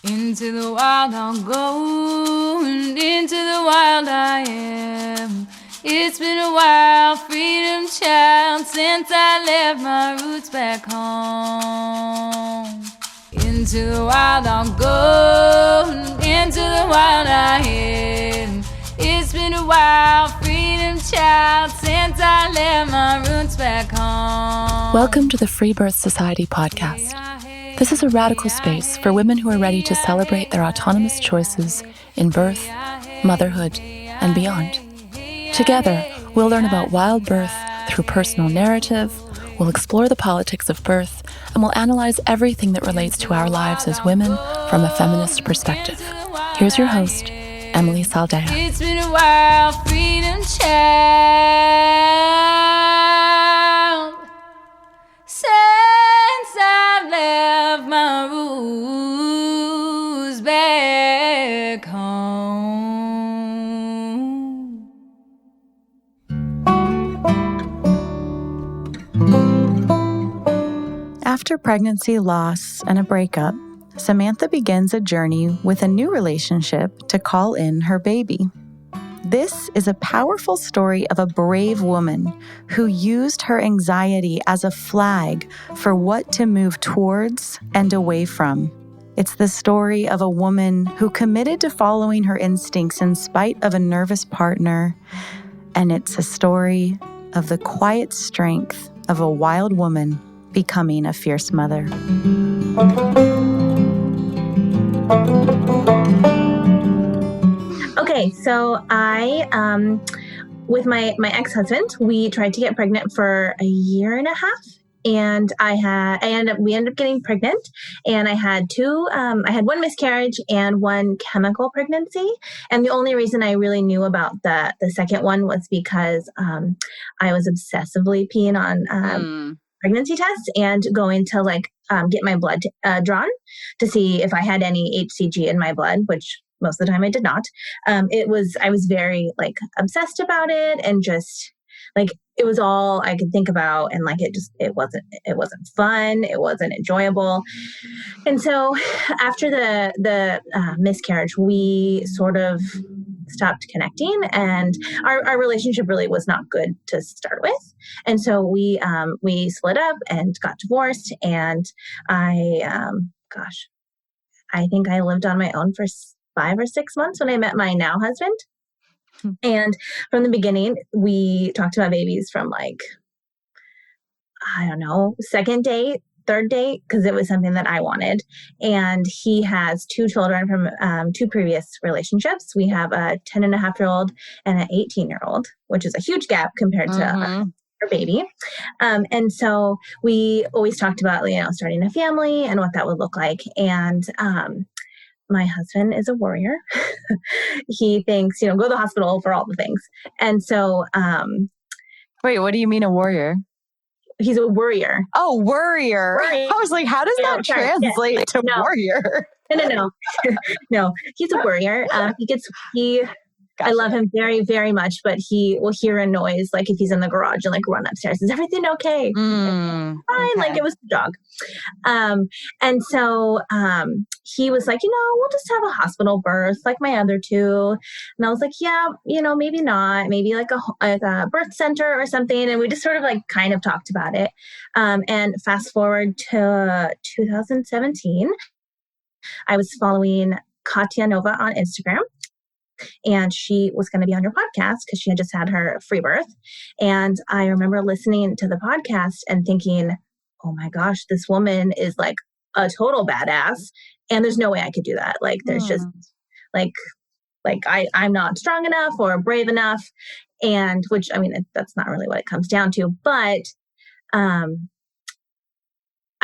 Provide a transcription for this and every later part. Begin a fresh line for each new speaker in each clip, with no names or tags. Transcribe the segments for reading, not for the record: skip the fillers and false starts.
Into the wild I'll go, and into the wild I am. It's been a while, freedom child, since I left my roots back home. Into the wild I'll go, and into the wild I am. It's been a while, freedom child, since I left my roots back home.
Welcome to the Freebirth Society podcast. This is a radical space for women who are ready to celebrate their autonomous choices in birth, motherhood, and beyond. Together, we'll learn about wild birth through personal narrative, we'll explore the politics of birth, and we'll analyze everything that relates to our lives as women from a feminist perspective. Here's your host, Emily Saldea.
It's been a while, freedom child, since I left my roots back home.
After pregnancy, loss, and a breakup, Samantha begins a journey with a new relationship to call in her baby. This is a powerful story of a brave woman who used her anxiety as a flag for what to move towards and away from. It's the story of a woman who committed to following her instincts in spite of a nervous partner, and it's a story of the quiet strength of a wild woman becoming a fierce mother.
Okay, so I, with my ex-husband, we tried to get pregnant for a year and a half, and we ended up getting pregnant, and I had one miscarriage and one chemical pregnancy, and the only reason I really knew about the second one was because I was obsessively peeing on pregnancy tests and going to get my blood drawn to see if I had any HCG in my blood, which most of the time I did not. I was very obsessed about it, and just it was all I could think about, and it wasn't fun. It wasn't enjoyable. And so after the miscarriage, we sort of stopped connecting, and our relationship really was not good to start with. And so we split up and got divorced, and I think I lived on my own for 5 or 6 months when I met my now husband. And from the beginning, we talked about babies from second date, third date, because it was something that I wanted. And he has 2 children from 2 previous relationships. We have a 10-and-a-half-year-old and an 18-year-old, which is a huge gap compared to our baby. And so we always talked about, starting a family and what that would look like. And my husband is a warrior. He thinks, go to the hospital for all the things. And so...
Wait, what do you mean a warrior?
He's a worrier.
Oh, worrier. I was like, how does that translate to warrior?
No. No, he's a worrier. I love him very, very much, but he will hear a noise, if he's in the garage and run upstairs. Is everything okay? Fine. Okay. It was the dog. And so he was like, we'll just have a hospital birth like my other 2. And I was like, yeah, maybe not. Maybe a birth center or something. And we just sort of kind of talked about it. And fast forward to 2017, I was following Katya Nova on Instagram. And she was going to be on your podcast because she had just had her free birth. And I remember listening to the podcast and thinking, oh my gosh, this woman is a total badass. And there's no way I could do that. There's just I'm not strong enough or brave enough. And which, that's not really what it comes down to. But I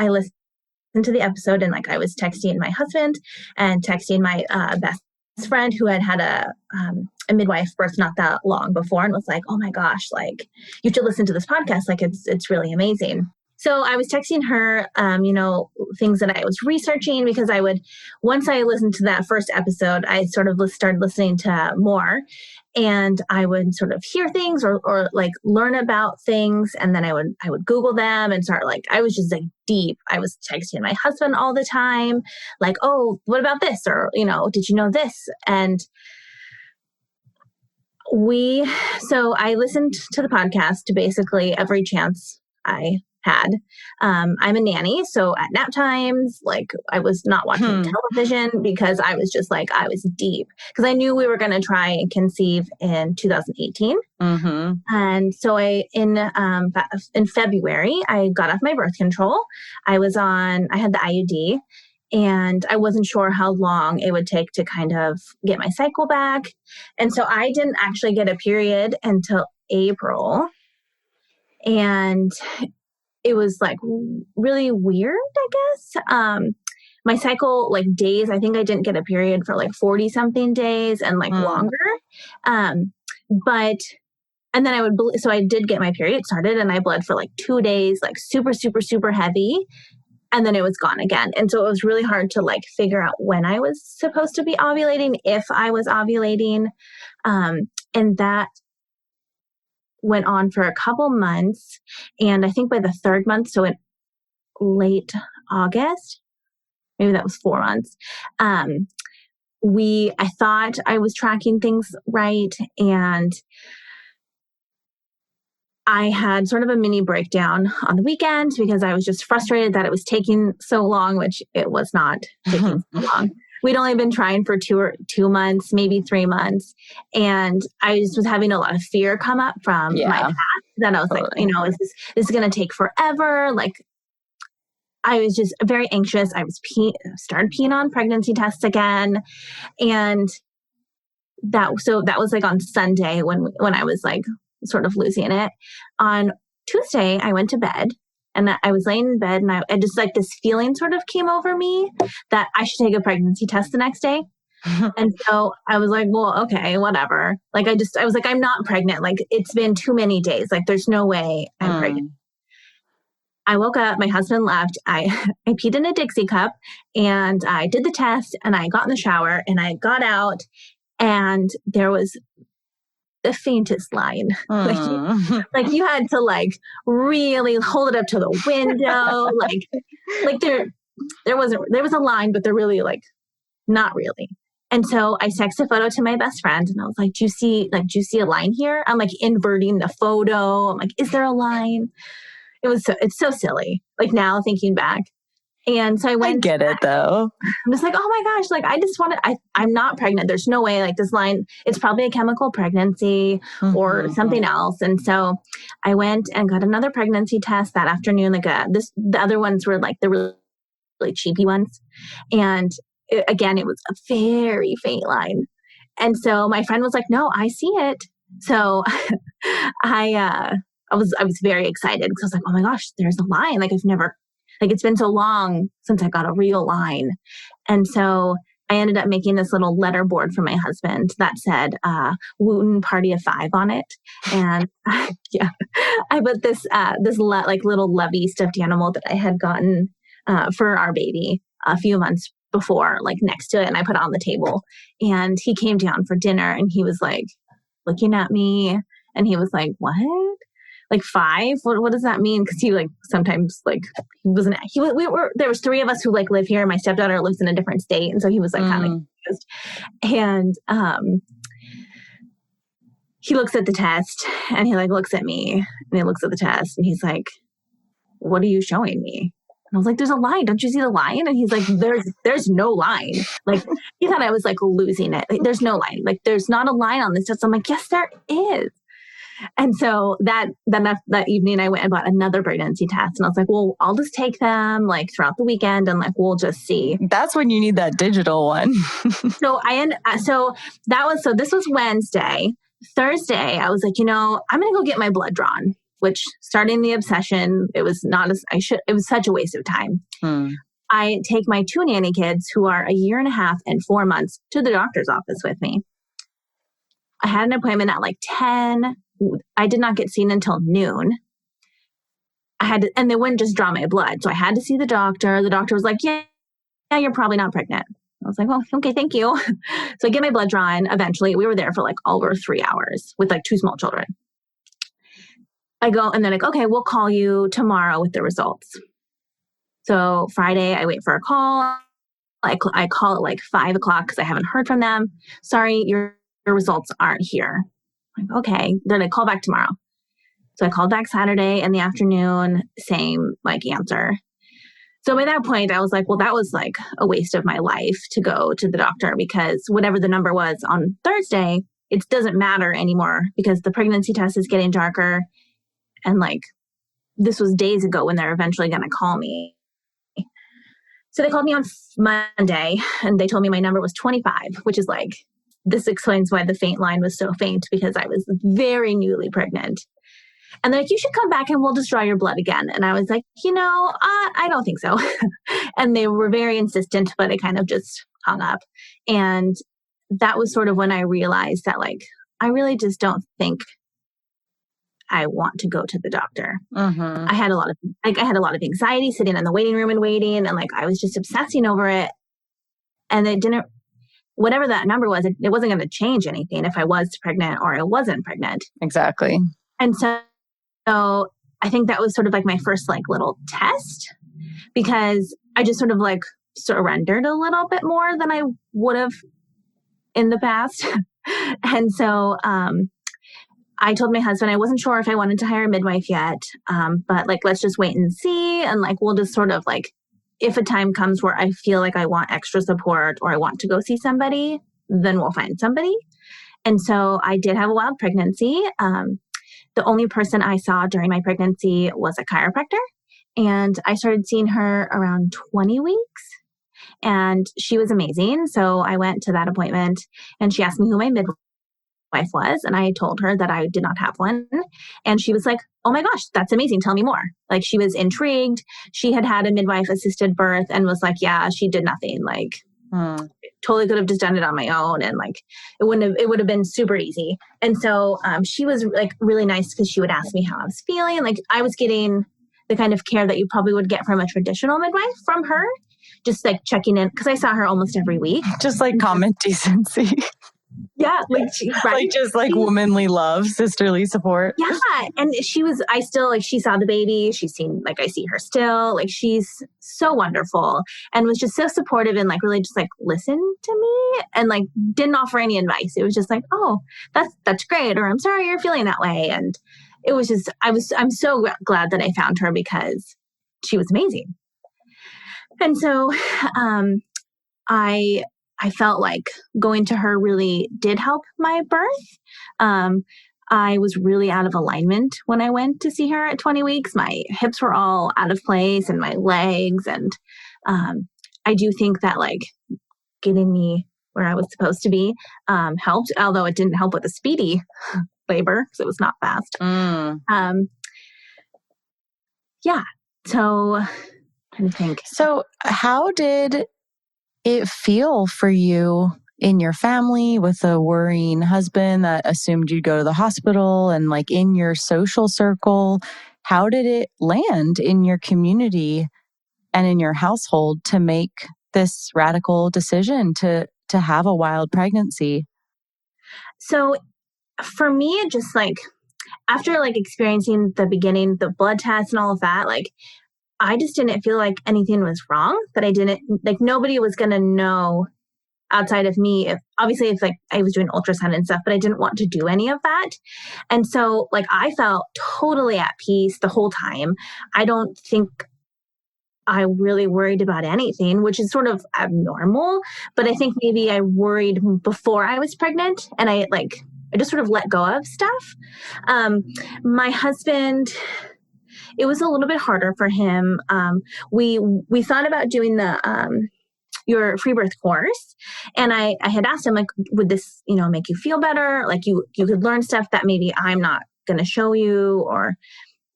listened to the episode, and I was texting my husband and texting my best friend who had a midwife birth not that long before, and was like, oh my gosh, you should listen to this podcast. It's really amazing. So I was texting her, things that I was researching, because once I listened to that first episode, I sort of started listening to more. And I would sort of hear things or like learn about things. And then I would Google them and start like, I was just like deep. I was texting my husband all the time. Like, oh, what about this? Or, did you know this? And so I listened to the podcast to basically every chance I had. I'm a nanny. So at nap times, like I was not watching television because I was just like, I was deep because I knew we were going to try and conceive in 2018. And so in February, I got off my birth control. I had the IUD. And I wasn't sure how long it would take to kind of get my cycle back. And so I didn't actually get a period until April. And it was like really weird, I guess. My cycle, like days, I think I didn't get a period for like 40 something days and like longer. And then so I did get my period started and I bled for like 2 days, like super, super, super heavy. And then it was gone again. And so it was really hard to like figure out when I was supposed to be ovulating, if I was ovulating. And that went on for a couple months. And I think by the third month, so in late August, maybe that was 4 months, I thought I was tracking things right. And I had sort of a mini breakdown on the weekend because I was just frustrated that it was taking so long, which it was not taking so long. We'd only been trying for 2 months, maybe 3 months. And I just was having a lot of fear come up from my past. Then I was like, is this is going to take forever? Like, I was just very anxious. I was started peeing on pregnancy tests again. And that was like on Sunday when I was like, sort of losing it. On Tuesday, I went to bed and I was laying in bed and I just like this feeling sort of came over me that I should take a pregnancy test the next day. And so I was like, well, okay, whatever. Like, I was like, I'm not pregnant. Like, it's been too many days. Like, there's no way I'm pregnant. I woke up, my husband left. I peed in a Dixie cup and I did the test and I got in the shower and I got out and there was the faintest line. Like you had to like really hold it up to the window. like there was a line, but they're really like not really. And so I texted a photo to my best friend and I was like, do you see a line here? I'm like inverting the photo. I'm like, is there a line? It's so silly. Like now thinking back. And so I
get it though.
I'm just like, oh my gosh, like I'm not pregnant. There's no way, like this line, it's probably a chemical pregnancy or something else. And so I went and got another pregnancy test that afternoon. Like the other ones were like the really, really cheapy ones. And again, it was a very faint line. And so my friend was like, no, I see it. So I was very excited because I was like, oh my gosh, there's a line. Like it's been so long since I got a real line. And so I ended up making this little letter board for my husband that said, Wooten Party of 5 on it. And yeah, I put this little lovey stuffed animal that I had gotten for our baby a few months before, like next to it. And I put it on the table and he came down for dinner and he was like looking at me and he was like, what? Like 5? What does that mean? Because he like sometimes like he wasn't. There was 3 of us who like live here. My stepdaughter lives in a different state, and so he was like kind of confused. And he looks at the test, and he like looks at me, and he looks at the test, and he's like, "What are you showing me?" And I was like, "There's a line. Don't you see the line?" And he's like, "There's no line." Like he thought I was like losing it. Like, there's no line. Like there's not a line on this test. I'm like, "Yes, there is." And so that evening I went and bought another pregnancy test and I was like, well, I'll just take them like throughout the weekend and like, we'll just see.
That's when you need that digital one.
So this was Wednesday. Thursday, I was like, I'm going to go get my blood drawn, which starting the obsession, it was such a waste of time. I take my 2 nanny kids who are a year and a half and 4 months to the doctor's office with me. I had an appointment at like 10. I did not get seen until noon. And they wouldn't just draw my blood. So I had to see the doctor. The doctor was like, yeah, you're probably not pregnant. I was like, well, okay, thank you. So I get my blood drawn. Eventually, we were there for like over 3 hours with like 2 small children. I go and they're like, okay, we'll call you tomorrow with the results. So Friday, I wait for a call. I call at like 5 o'clock because I haven't heard from them. Sorry, your results aren't here. I'm like, okay. They're like, call back tomorrow. So I called back Saturday in the afternoon, same like answer. So by that point, I was like, well, that was like a waste of my life to go to the doctor because whatever the number was on Thursday, it doesn't matter anymore because the pregnancy test is getting darker. And like, this was days ago when they're eventually going to call me. So they called me on Monday and they told me my number was 25, which is like, this explains why the faint line was so faint because I was very newly pregnant. And they're like, you should come back and we'll just draw your blood again. And I was like, I don't think so. And they were very insistent, but I kind of just hung up. And that was sort of when I realized that like, I really just don't think I want to go to the doctor.
Mm-hmm.
I had a lot of anxiety sitting in the waiting room and waiting. And like, I was just obsessing over it. And it didn't, whatever that number was, it wasn't going to change anything if I was pregnant or I wasn't pregnant.
Exactly.
And so I think that was sort of like my first like little test because I just sort of like surrendered a little bit more than I would have in the past. And so I told my husband I wasn't sure if I wanted to hire a midwife yet, but like, let's just wait and see. And like, we'll just sort of like, if a time comes where I feel like I want extra support or I want to go see somebody, then we'll find somebody. And so I did have a wild pregnancy. The only person I saw during my pregnancy was a chiropractor. And I started seeing her around 20 weeks. And she was amazing. So I went to that appointment and she asked me who my midwife was. And I told her that I did not have one. And she was like, oh my gosh, that's amazing. Tell me more. Like she was intrigued. She had had a midwife assisted birth and was like, yeah, she did nothing. Like totally could have just done it on my own. And like, it would have been super easy. And so she was like really nice because she would ask me how I was feeling. Like I was getting the kind of care that you probably would get from a traditional midwife from her, just like checking in because I saw her almost every week.
Just like common decency.
Yeah, like right?
Like just like womanly love, sisterly support.
Yeah, and I still like she saw the baby. She's seen like I see her still. Like she's so wonderful and was just so supportive and like really just like listened to me and like didn't offer any advice. It was just like, oh, that's great, or I'm sorry you're feeling that way. And it was just I'm so glad that I found her because she was amazing. And so I felt like going to her really did help my birth. I was really out of alignment when I went to see her at 20 weeks. My hips were all out of place and my legs. And I do think that like getting me where I was supposed to be helped, although it didn't help with a speedy labor because it was not fast. Yeah. So I'm trying to think.
So how did it feel for you in your family with a worrying husband that assumed you'd go to the hospital and like in your social circle? How did it land in your community and in your household to make this radical decision to have a wild pregnancy?
So for me, it just like after like experiencing the beginning, the blood test and all of that, like I just didn't feel like anything was wrong, that I didn't like nobody was going to know outside of me. If like I was doing ultrasound and stuff, but I didn't want to do any of that. And so like I felt totally at peace the whole time. I don't think I really worried about anything, which is sort of abnormal, but I think maybe I worried before I was pregnant and I just sort of let go of stuff. My husband, it was a little bit harder for him. We thought about doing your Freebirth course, and I had asked him like, would this make you feel better? Like you could learn stuff that maybe I'm not going to show you, or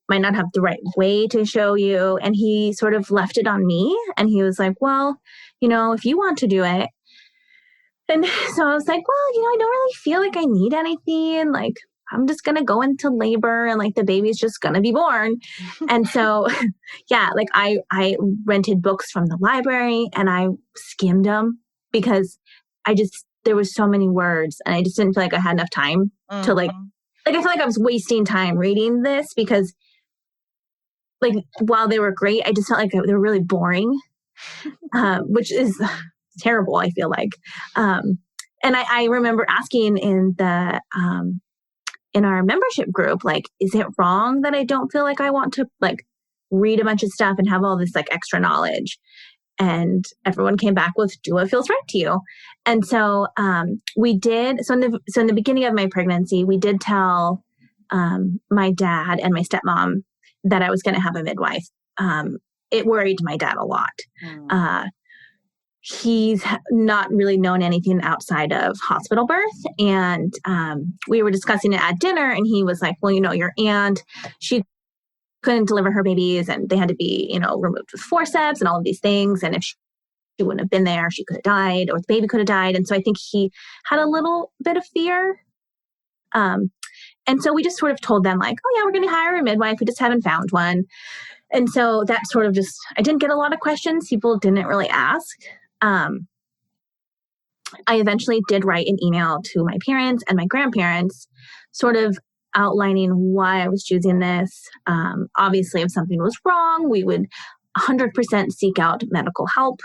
might not have the right way to show you. And he sort of left it on me, and he was like, well, if you want to do it. And so I was like, well, I don't really feel like I need anything. Like, I'm just going to go into labor and like the baby's just going to be born. And so, yeah, like I rented books from the library and I skimmed them because there was so many words and I just didn't feel like I had enough time to like I feel like I was wasting time reading this because like while they were great, I just felt like they were really boring, which is terrible, I feel like. And I remember asking in our membership group, like, is it wrong that I don't feel like I want to like read a bunch of stuff and have all this like extra knowledge? And everyone came back with, do what feels right to you. And so we did. So in the beginning of my pregnancy, we did tell my dad and my stepmom that I was going to have a midwife. It worried my dad a lot. He's not really known anything outside of hospital birth. And we were discussing it at dinner and he was like, well, your aunt, she couldn't deliver her babies and they had to be, removed with forceps and all of these things. And if she wouldn't have been there, she could have died or the baby could have died. And so I think he had a little bit of fear. And so we just sort of told them like, oh yeah, we're going to hire a midwife. We just haven't found one. And so that sort of I didn't get a lot of questions. People didn't really ask. I eventually did write an email to my parents and my grandparents, sort of outlining why I was choosing this. Obviously, if something was wrong, we would 100% seek out medical help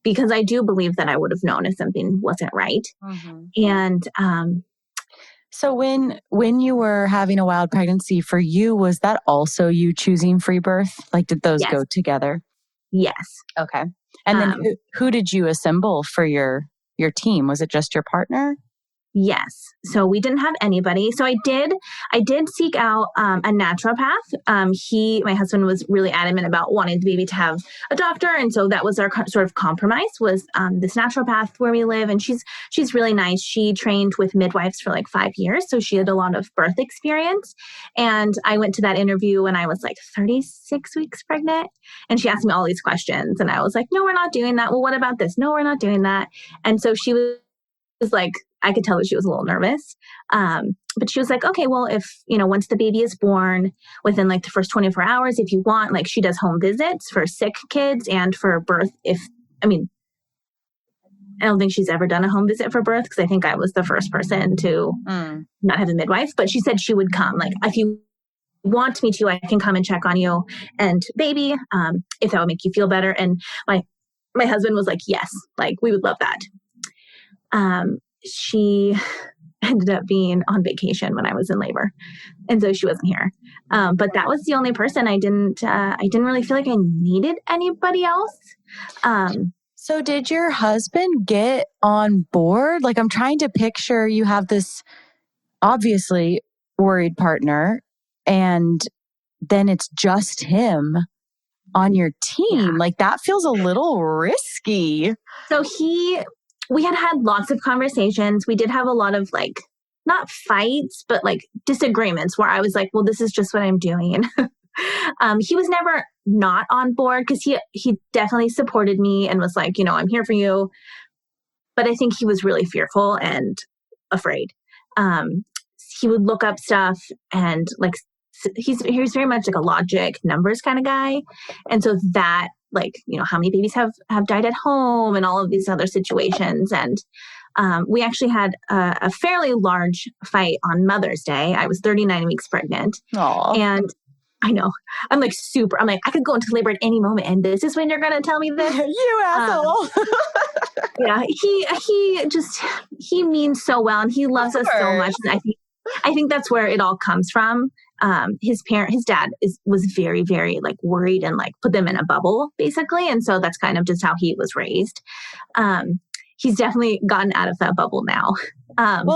because I do believe that I would have known if something wasn't right. And
so when you were having a wild pregnancy for you, was that also you choosing Freebirth? Like, did those go together?
Yes.
Okay. And then who did you assemble for your team? Was it just your partner?
Yes. So we didn't have anybody. So I did seek out a naturopath. My husband was really adamant about wanting the baby to have a doctor. And so that was our sort of compromise was this naturopath where we live. And she's really nice. She trained with midwives for like 5 years. So she had a lot of birth experience. And I went to that interview when I was like 36 weeks pregnant. And she asked me all these questions. And I was like, no, we're not doing that. Well, what about this? No, we're not doing that. And so she was like, I could tell that she was a little nervous. But she was like, okay, well, if, once the baby is born within like the first 24 hours, if you want, like she does home visits for sick kids and for birth. I don't think she's ever done a home visit for birth because I think I was the first person to not have a midwife, but she said she would come. Like, if you want me to, I can come and check on you and baby, if that would make you feel better. And my husband was like, yes, like we would love that. She ended up being on vacation when I was in labor. And so she wasn't here. But that was the only person I didn't really feel like I needed anybody else.
So did your husband get on board? Like, I'm trying to picture you have this obviously worried partner and then it's just him on your team. Yeah. Like that feels a little risky.
So we had lots of conversations. We did have a lot of like, not fights, but like disagreements where I was like, well, this is just what I'm doing. He was never not on board because he definitely supported me and was like, I'm here for you. But I think he was really fearful and afraid. He would look up stuff and like, he's very much like a logic numbers kind of guy. And so that like, how many babies have died at home and all of these other situations. And we actually had a fairly large fight on Mother's Day. I was 39 weeks pregnant.
Aww.
And I know, I'm like, I could go into labor at any moment. And this is when you're going to tell me this?
You asshole.
Yeah, he means so well and he loves us so much. And I think that's where it all comes from. His dad was very, very like worried and like put them in a bubble basically. And so that's kind of just how he was raised. He's definitely gotten out of that bubble now.
And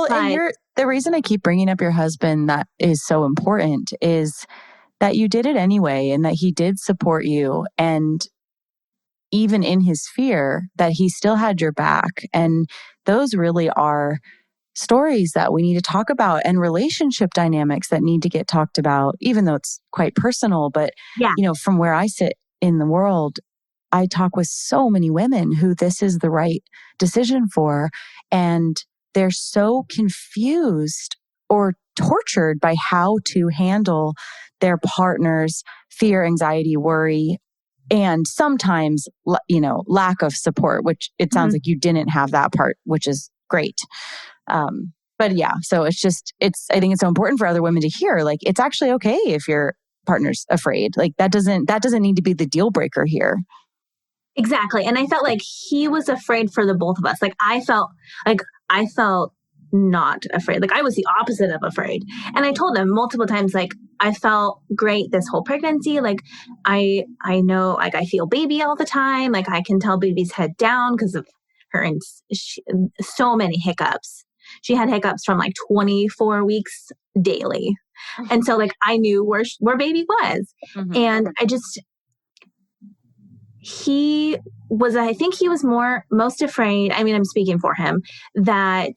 the reason I keep bringing up your husband that is so important is that you did it anyway and that he did support you. And even in his fear that he still had your back. And those really are stories that we need to talk about and relationship dynamics that need to get talked about, even though it's quite personal. But, from where I sit in the world, I talk with so many women who this is the right decision for. And they're so confused or tortured by how to handle their partner's fear, anxiety, worry, and sometimes, lack of support, which it sounds like you didn't have that part, which is great. But yeah, so I think it's so important for other women to hear, like, it's actually okay if your partner's afraid. Like that doesn't need to be the deal breaker here.
Exactly. And I felt like he was afraid for the both of us. Like I felt not afraid. Like I was the opposite of afraid. And I told him multiple times, like, I felt great this whole pregnancy. Like I know, like I feel baby all the time. Like I can tell baby's head down because of her and so many hiccups. She had hiccups from like 24 weeks daily. And so like I knew where baby was. And I think he was most afraid. I mean, I'm speaking for him, that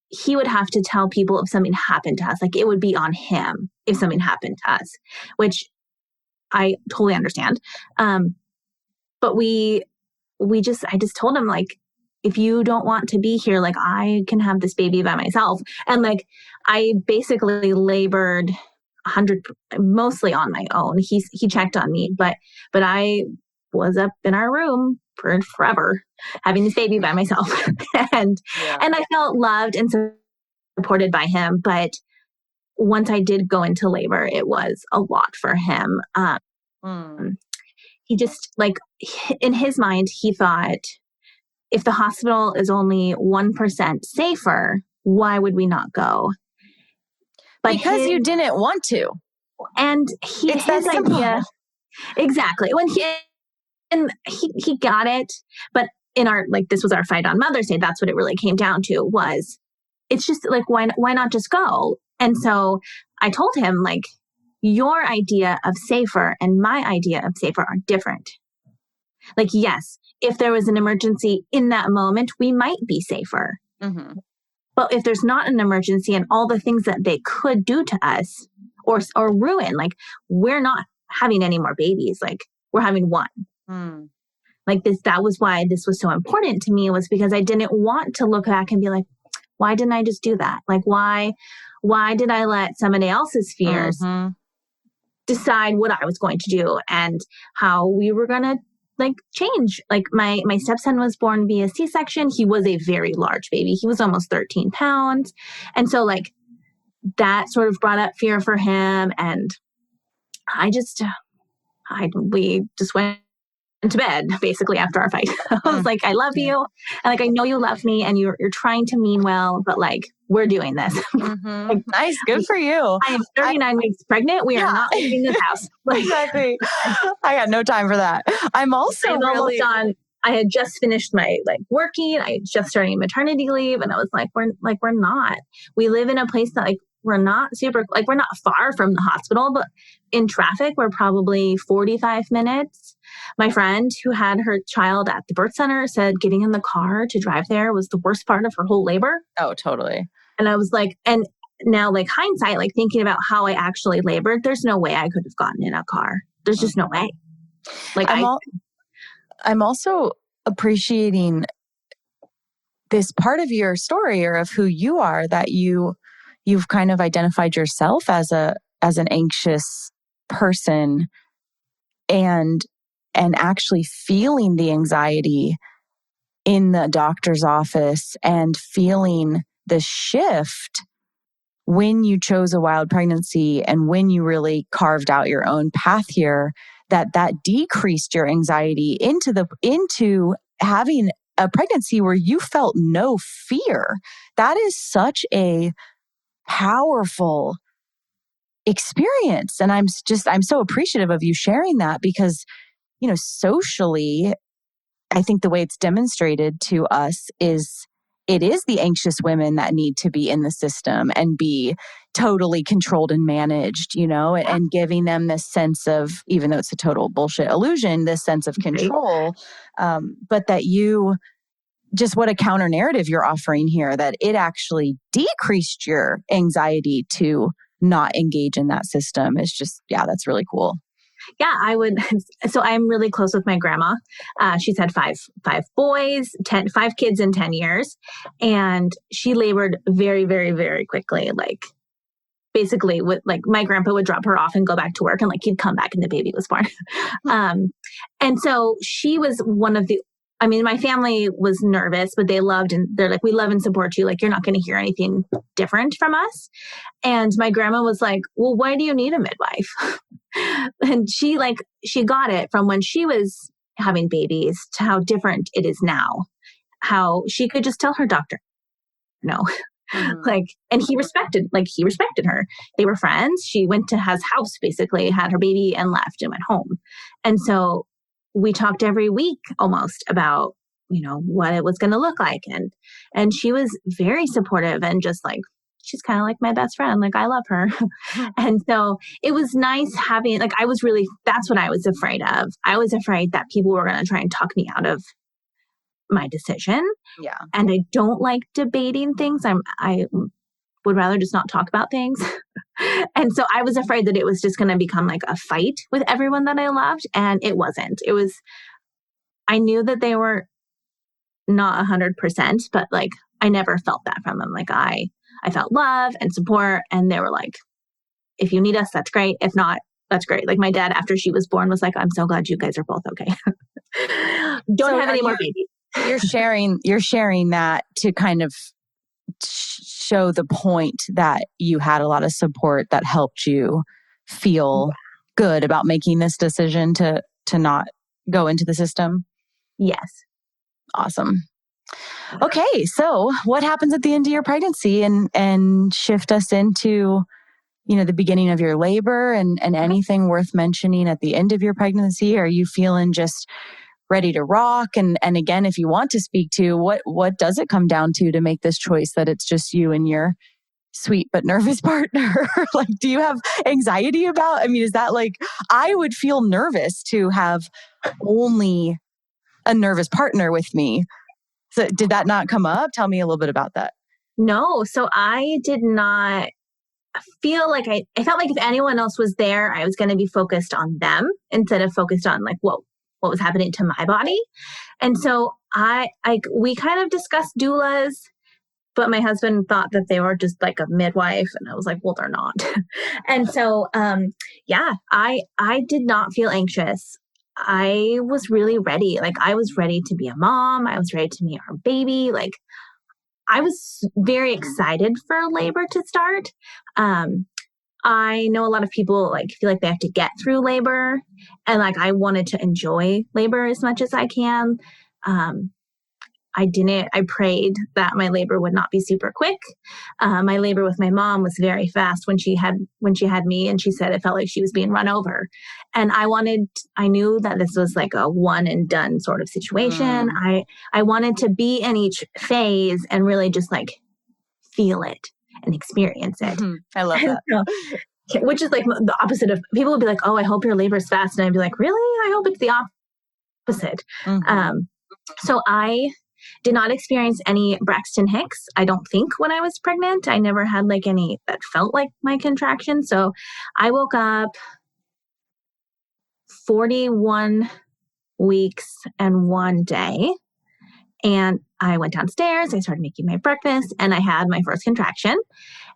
he would have to tell people if something happened to us. Like it would be on him if something happened to us, which I totally understand. But I just told him, like, if you don't want to be here, like I can have this baby by myself. And like, I basically labored 100, mostly on my own. He checked on me, but I was up in our room for forever having this baby by myself. and I felt loved and supported by him. But once I did go into labor, it was a lot for him. He just, like, in his mind, he thought, if the hospital is only 1% safer, why would we not go? But
because you didn't want to.
And his idea, exactly. He got it, but in our, like, this was our fight on Mother's Day. That's what it really came down to, was it's just like, why not just go? And so I told him, like, your idea of safer and my idea of safer are different. Like, yes, if there was an emergency in that moment, we might be safer. But if there's not an emergency and all the things that they could do to us or ruin, like, we're not having any more babies. Like, we're having one. Like that was why this was so important to me, was because I didn't want to look back and be like, why didn't I just do that? Like, why did I let somebody else's fears decide what I was going to do and how we were going to, like, change? Like my stepson was born via C-section. He was a very large baby. He was almost 13 pounds. And so, like, that sort of brought up fear for him. And we just went to bed basically after our fight. I was like, I love you. And like, I know you love me and you're trying to mean well, but like, we're doing this. Like,
nice. Good for you.
I am 39 weeks pregnant. We are not leaving this house. Like,
exactly. I got no time for that. I'm also
almost on. I had just finished my, like, working. I had just starting maternity leave. And I was like, we're not. We live in a place that, like, we're not we're not far from the hospital, but in traffic, we're probably 45 minutes. My friend who had her child at the birth center said getting in the car to drive there was the worst part of her whole labor.
Oh, totally.
And I was like, and now, like, hindsight, like, thinking about how I actually labored, there's no way I could have gotten in a car. There's just no way. Like,
I'm also appreciating this part of your story, or of who you are, that you've kind of identified yourself as an anxious person, and actually feeling the anxiety in the doctor's office, and feeling the shift when you chose a wild pregnancy and when you really carved out your own path here, that decreased your anxiety into having a pregnancy where you felt no fear. That is such a powerful experience. And I'm so appreciative of you sharing that, because, socially, I think the way it's demonstrated to us is it is the anxious women that need to be in the system and be totally controlled and managed, and giving them this sense of, even though it's a total bullshit illusion, this sense of control. But that just what a counter narrative you're offering here, that it actually decreased your anxiety to not engage in that system, is just, that's really cool.
Yeah, I would. So I'm really close with my grandma. She's had five boys, 5 kids in 10 years. And she labored very, very, very quickly, like basically would like my grandpa would drop her off and go back to work and like he'd come back and the baby was born. And so she was one of the, I mean, my family was nervous, but they loved and they're like, we love and support you. Like, you're not going to hear anything different from us. And my grandma was like, well, why do you need a midwife? And she got it from when she was having babies to how different it is now, how she could just tell her doctor, no. And he respected her. They were friends. She went to his house, basically had her baby and left and went home. And so we talked every week almost about, what it was going to look like. And she was very supportive and just like, she's kind of like my best friend. Like, I love her. And so it was nice having, like, that's what I was afraid of. I was afraid that people were going to try and talk me out of my decision.
Yeah.
And I don't like debating things. I would rather just not talk about things. And so I was afraid that it was just going to become like a fight with everyone that I loved. And it wasn't. I knew that they were not 100%, but like, I never felt that from them. Like I felt love and support. And they were like, if you need us, that's great. If not, that's great. Like my dad, after she was born, was like, I'm so glad you guys are both okay. Don't have any more babies.
You're sharing that to kind of show the point that you had a lot of support that helped you feel good about making this decision to not go into the system.
Yes.
Awesome. Okay. So what happens at the end of your pregnancy and shift us into, the beginning of your labor and anything worth mentioning at the end of your pregnancy? Are you feeling just ready to rock? And again, if you want to speak to what does it come down to make this choice that it's just you and your sweet but nervous partner? Like, do you have anxiety about, is that like, I would feel nervous to have only a nervous partner with me. So did that not come up? Tell me a little bit about that.
No. So I did not feel like I felt like if anyone else was there, I was going to be focused on them instead of focused on like what was happening to my body. And so we kind of discussed doulas, but my husband thought that they were just like a midwife. And I was like, well, they're not. And so, I did not feel anxious. I was really ready. Like I was ready to be a mom. I was ready to meet our baby. Like I was very excited for labor to start. I know a lot of people like feel like they have to get through labor, and like I wanted to enjoy labor as much as I can. I didn't. I prayed that my labor would not be super quick. My labor with my mom was very fast when she had me, and she said it felt like she was being run over. And I knew that this was like a one and done sort of situation. I wanted to be in each phase and really just like feel it and experience it.
I love that.
So, which is like the opposite of, people would be like, oh, I hope your labor is fast. And I'd be like, really? I hope it's the opposite. So I did not experience any Braxton Hicks, I don't think, when I was pregnant. I never had like any that felt like my contraction. So I woke up 41 weeks and 1 day. And I went downstairs, I started making my breakfast, and I had my first contraction.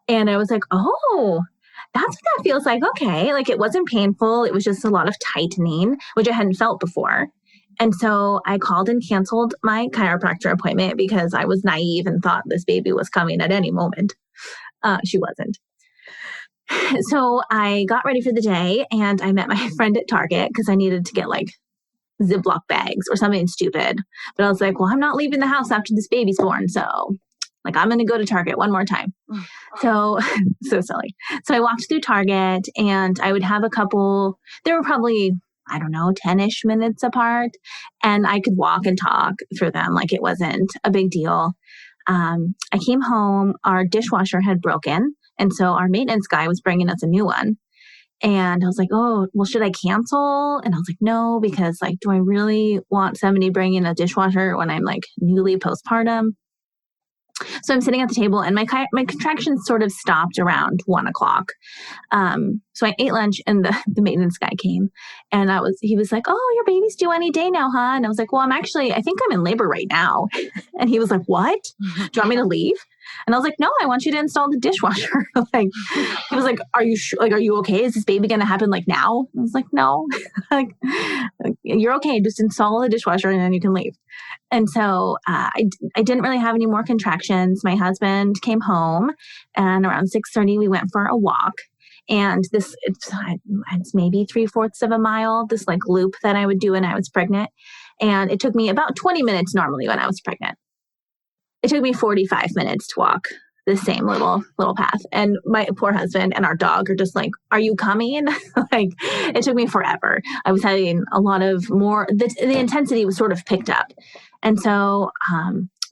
And I was like, oh, that's what that feels like. Okay. Like it wasn't painful. It was just a lot of tightening, which I hadn't felt before. And so I called and canceled my chiropractor appointment because I was naive and thought this baby was coming at any moment. She wasn't. So I got ready for the day and I met my friend at Target because I needed to get like Ziploc bags or something stupid. But I was like, well, I'm not leaving the house after this baby's born. So like, I'm going to go to Target one more time. So silly. So I walked through Target and I would have there were probably, 10-ish minutes apart, and I could walk and talk through them. Like it wasn't a big deal. I came home, our dishwasher had broken. And so our maintenance guy was bringing us a new one. And I was like, oh, well, should I cancel? And I was like, no, because like, do I really want somebody bringing a dishwasher when I'm like newly postpartum? So I'm sitting at the table and my contractions sort of stopped around 1:00. So I ate lunch and the maintenance guy came and he was like, oh, your baby's due any day now, huh? And I was like, well, I think I'm in labor right now. And he was like, what? Do you want me to leave? And I was like, no, I want you to install the dishwasher. Like, he was like, are you are you okay? Is this baby going to happen like now? I was like, no, like, you're okay. Just install the dishwasher and then you can leave. And so I didn't really have any more contractions. My husband came home, and around 6:30, we went for a walk. And it's maybe 3/4 of a mile, this like loop that I would do when I was pregnant. And it took me about 20 minutes normally when I was pregnant. It took me 45 minutes to walk the same little path. And my poor husband and our dog are just like, are you coming? Like, it took me forever. I was having a lot of more, the intensity was sort of picked up. And so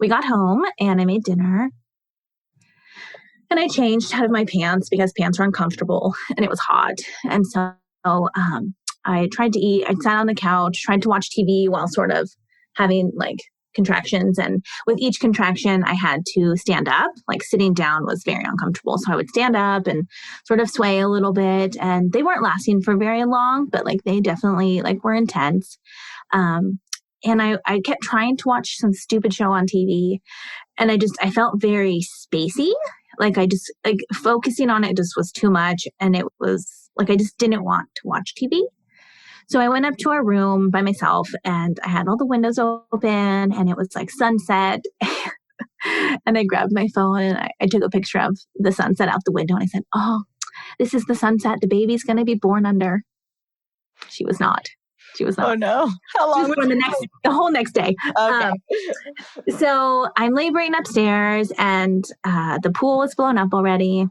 we got home and I made dinner. And I changed out of my pants because pants are uncomfortable and it was hot. And so I tried to eat. I sat on the couch, tried to watch TV while sort of having like contractions. And with each contraction, I had to stand up. Like sitting down was very uncomfortable. So I would stand up and sort of sway a little bit. And they weren't lasting for very long, but like they definitely like were intense. And I kept trying to watch some stupid show on TV. And I felt very spacey. Like focusing on it just was too much. And it was like, I just didn't want to watch TV. So I went up to our room by myself and I had all the windows open and it was like sunset. And I grabbed my phone and I took a picture of the sunset out the window. And I said, oh, this is the sunset the baby's going to be born under. She was not.
Oh no. How long?
The whole next day.
Okay.
So I'm laboring upstairs and the pool was blown up already.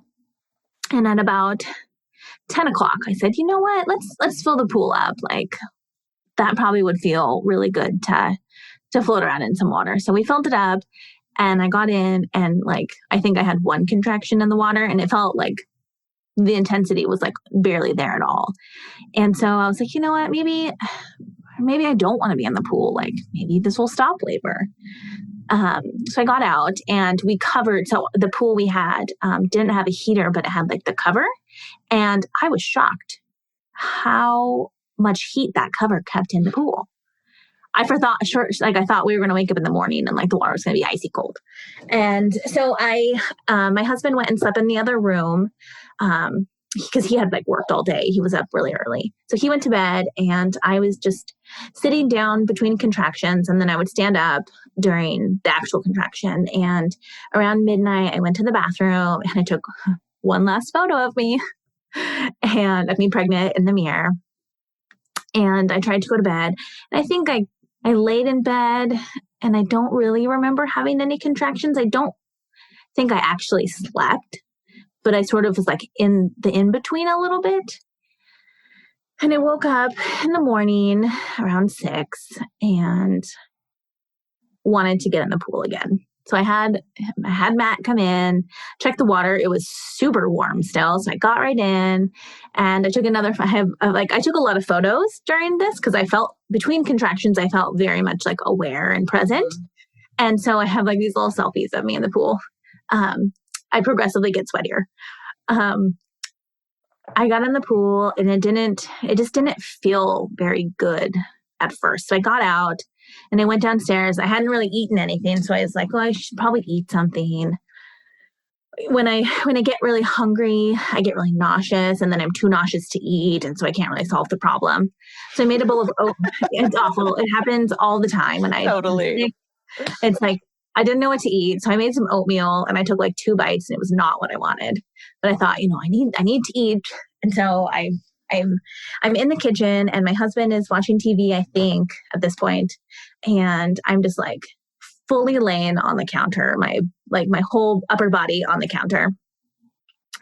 And at about 10 o'clock, I said, you know what? Let's fill the pool up. Like that probably would feel really good to float around in some water. So we filled it up and I got in and like, I think I had one contraction in the water and it felt like the intensity was like barely there at all. And so I was like, you know what? Maybe I don't want to be in the pool. Like maybe this will stop labor. So I got out and we covered. So the pool we had didn't have a heater, but it had like the cover. And I was shocked how much heat that cover kept in the pool. I thought we were going to wake up in the morning and like the water was going to be icy cold. And so my husband went and slept in the other room because he had like worked all day. He was up really early. So he went to bed and I was just sitting down between contractions and then I would stand up during the actual contraction. And around midnight, I went to the bathroom and I took one last photo of me and of me pregnant in the mirror. And I tried to go to bed. And I think I laid in bed and I don't really remember having any contractions. I don't think I actually slept, but I sort of was like in the in-between a little bit. And I woke up in the morning around 6 and wanted to get in the pool again. So I had Matt come in, check the water. It was super warm still. So I got right in and I took I took a lot of photos during this because I felt between contractions, I felt very much like aware and present. And so I have like these little selfies of me in the pool. I progressively get sweatier. I got in the pool and it just didn't feel very good at first. So I got out and I went downstairs. I hadn't really eaten anything. So I was like, well, I should probably eat something. When I get really hungry, I get really nauseous and then I'm too nauseous to eat. And so I can't really solve the problem. So I made a bowl of oat. It's awful. It happens all the time when
Totally.
It's like, I didn't know what to eat. So I made some oatmeal and I took like 2 bites and it was not what I wanted. But I thought, I need to eat. And so I'm in the kitchen and my husband is watching TV, I think, at this point. And I'm just like fully laying on the counter, my whole upper body on the counter.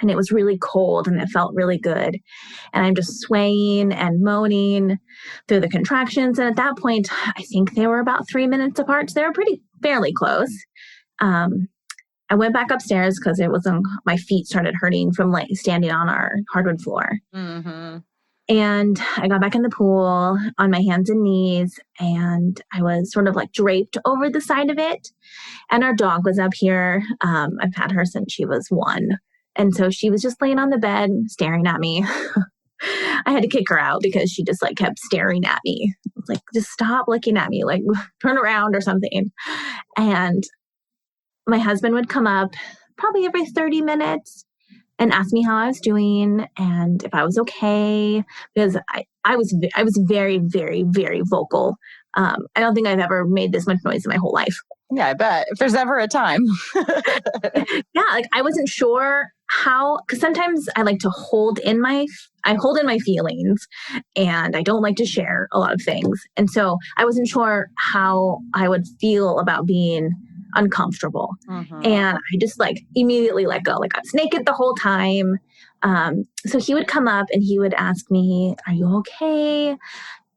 And it was really cold and it felt really good. And I'm just swaying and moaning through the contractions. And at that point, I think they were about 3 minutes apart. So they were fairly close. I went back upstairs because my feet started hurting from like standing on our hardwood floor. Mm-hmm. And I got back in the pool on my hands and knees and I was sort of like draped over the side of it. And our dog was up here. I've had her since she was 1. And so she was just laying on the bed staring at me. I had to kick her out because she just like kept staring at me. I was like, just stop looking at me, like turn around or something. And my husband would come up probably every 30 minutes and ask me how I was doing and if I was okay, because I was very, very, very vocal. I don't think I've ever made this much noise in my whole life.
Yeah, I bet. If there's ever a time.
Yeah, like I wasn't sure how, because sometimes I like to hold in my feelings and I don't like to share a lot of things. And so I wasn't sure how I would feel about being uncomfortable. And I just like immediately let go. Like I was naked the whole time. So he would come up and he would ask me, "Are you okay?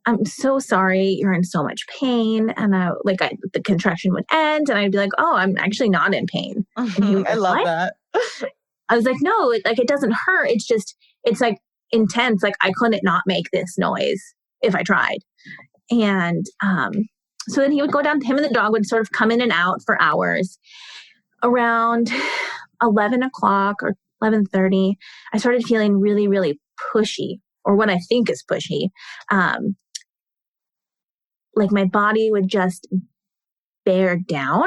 I'm so sorry. You're in so much pain." And the contraction would end and I'd be like, "Oh, I'm actually not in pain." And he was
I
like,
love
"What?"
that.
I was like, "No, it doesn't hurt. It's like intense. Like I couldn't not make this noise if I tried." And so then he would go down, him and the dog would sort of come in and out for hours. Around 11 o'clock or 11:30, I started feeling really, really pushy, or what I think is pushy. Like my body would just bear down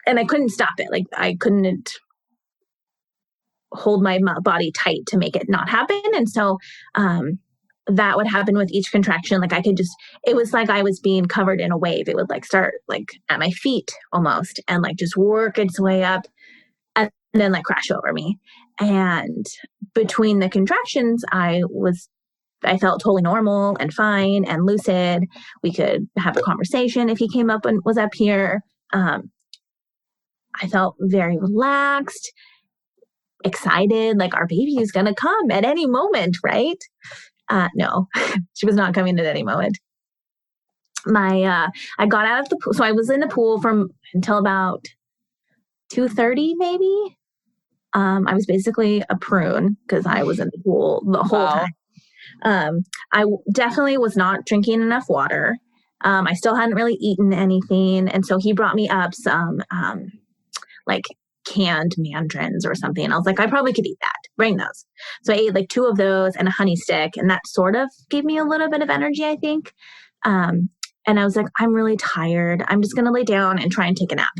and I couldn't stop it. Like I couldn't hold my body tight to make it not happen. And so that would happen with each contraction. Like it was like I was being covered in a wave. It would like start like at my feet almost and like just work its way up and then like crash over me. And between the contractions, I felt totally normal and fine and lucid. We could have a conversation if he came up and was up here. I felt very relaxed, excited, like our baby is going to come at any moment, right? No, she was not coming at any moment. I got out of the pool. So I was in the pool until about 2:30 maybe. I was basically a prune because I was in the pool the whole time. I definitely was not drinking enough water. I still hadn't really eaten anything. And so he brought me up some like canned mandarins or something. And I was like, I probably could eat that. Bring those. So I ate like 2 of those and a honey stick. And that sort of gave me a little bit of energy, I think. And I was like, I'm really tired. I'm just going to lay down and try and take a nap.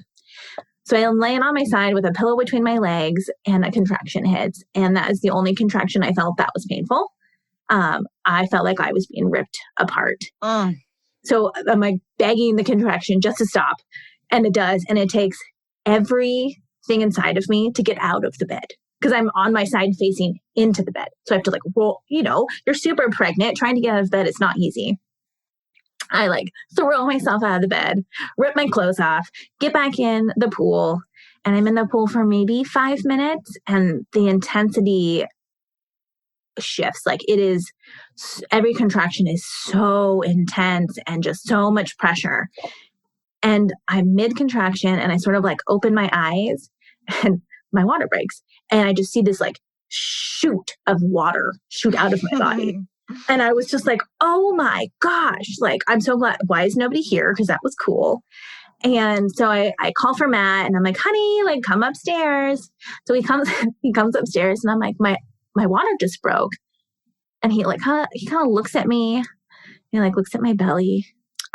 So I'm laying on my side with a pillow between my legs and a contraction hits. And that is the only contraction I felt that was painful. I felt like I was being ripped apart. So I'm like begging the contraction just to stop. And it does. And it takes everything inside of me to get out of the bed because I'm on my side facing into the bed. So I have to like roll, you're super pregnant. Trying to get out of bed, it's not easy. I like throw myself out of the bed, rip my clothes off, get back in the pool. And I'm in the pool for maybe 5 minutes. And the intensity shifts. Like every contraction is so intense and just so much pressure. And I'm mid contraction and I sort of like open my eyes and my water breaks. And I just see this like shoot of water shoot out of my body. And I was just like, oh my gosh, like, I'm so glad. Why is nobody here? Because that was cool. And so I call for Matt and I'm like, honey, like come upstairs. So he comes upstairs and I'm like, my water just broke. And he kind of looks at me. He like looks at my belly.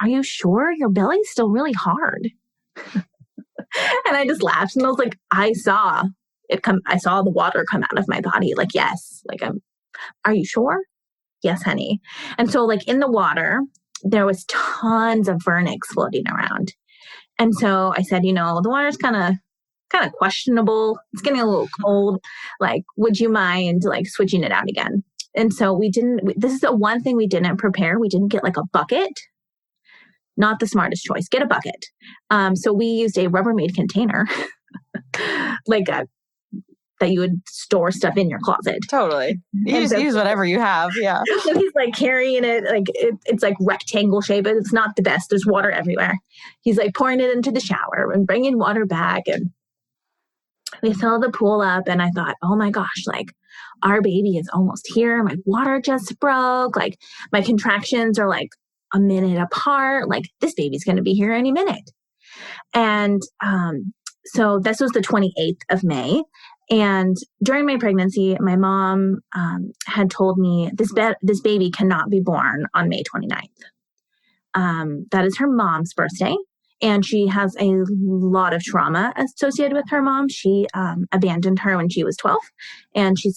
Are you sure your belly's still really hard? And I just laughed and I was like, I saw the water come out of my body. Like, yes, like are you sure? Yes, honey. And so like in the water, there was tons of vernix floating around. And so I said, the water's kind of questionable. It's getting a little cold. Like, would you mind like switching it out again? And so this is the one thing we didn't prepare. We didn't get like a bucket. Not the smartest choice. Get a bucket. So we used a Rubbermaid container, that you would store stuff in your closet.
Totally. You just use whatever you have. Yeah.
So he's like carrying it, like it's like rectangle shape, but it's not the best. There's water everywhere. He's like pouring it into the shower and bringing water back. And we fill the pool up. And I thought, oh my gosh, like our baby is almost here. My water just broke. Like my contractions are like a minute apart. Like this baby's going to be here any minute. And so this was the 28th of May. And during my pregnancy, my mom had told me this baby cannot be born on May 29th. That is her mom's birthday. and she has a lot of trauma associated with her mom. She abandoned her when she was 12, and she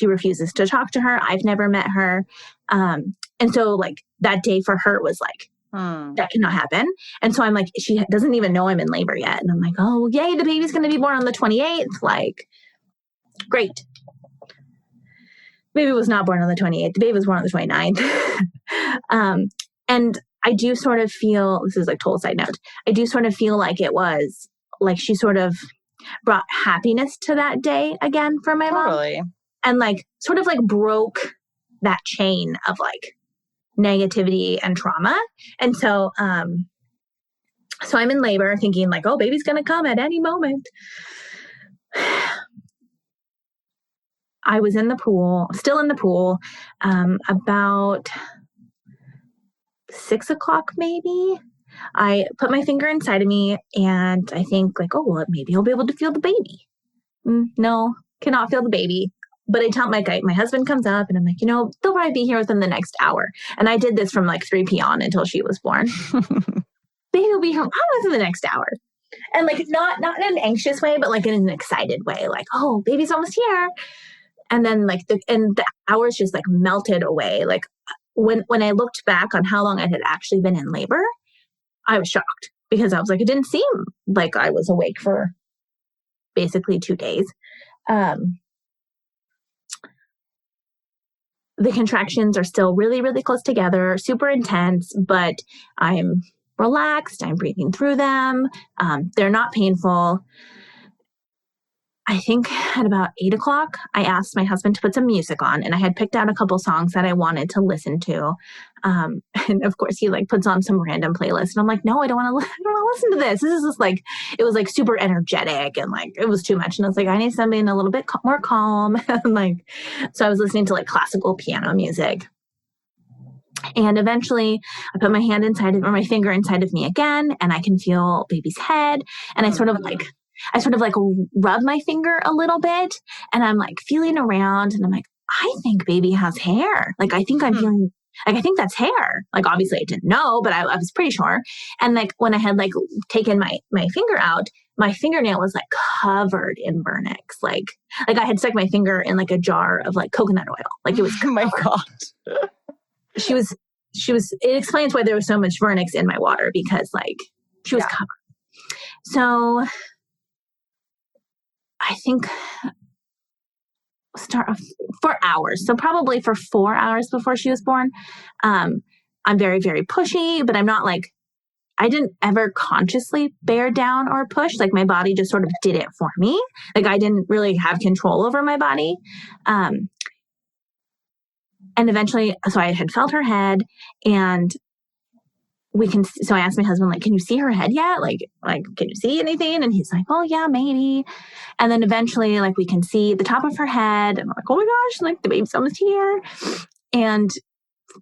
refuses to talk to her. I've never met her. And so like that day for her was like, that cannot happen. And so I'm like, she doesn't even know I'm in labor yet. And I'm like, oh, yay, the baby's going to be born on the 28th. Like, great. Baby was not born on the 28th. The baby was born on the 29th. And I do sort of feel, this is like total side note, I do sort of feel like it was like she sort of brought happiness to that day again for my mom. And like sort of like broke that chain of like negativity and trauma. And so, so I'm in labor thinking like, oh, baby's going to come at any moment. I was in the pool, still in the pool, about 6 o'clock maybe. I put my finger inside of me and I think like, oh, well, maybe I'll be able to feel the baby. No, cannot feel the baby. But I tell my husband comes up and I'm like, they'll probably be here within the next hour. And I did this from like 3 p.m. on until she was born. Baby will be here within the next hour. And like, not in an anxious way, but like in an excited way. Like, oh, baby's almost here. And then like the hours just like melted away. Like when I looked back on how long I had actually been in labor, I was shocked because I was like, it didn't seem like I was awake for basically 2 days. The contractions are still really, really close together, super intense, but I'm relaxed. I'm breathing through them. They're not painful. I think at about 8 o'clock, I asked my husband to put some music on, and I had picked out a couple songs that I wanted to listen to. And of course, he like puts on some random playlist, and I'm like, no, I don't want to listen to this. This is just like, it was like super energetic, and like it was too much. And I was like, I need something a little bit more calm. And like, so I was listening to like classical piano music. And eventually I put my my finger inside of me again, and I can feel baby's head. And I sort of like rub my finger a little bit, and I'm like feeling around, and I'm like, I think baby has hair. Like, I think I'm feeling, like, I think that's hair. Like, obviously I didn't know, but I was pretty sure. And like, when I had like taken my finger out, my fingernail was like covered in vernix. Like I had stuck my finger in like a jar of like coconut oil. Like it was,
oh my God.
She was, it explains why there was so much vernix in my water, because like she was covered. So I think for hours. So probably for 4 hours before she was born. I'm very, very pushy, but I'm not like, I didn't ever consciously bear down or push. Like my body just sort of did it for me. Like I didn't really have control over my body. And eventually, so I had felt her head, and so I asked my husband, like, can you see her head yet? Like, can you see anything? And he's like, oh yeah, maybe. And then eventually, like, we can see the top of her head, and I'm like, oh my gosh, like the baby's almost here. And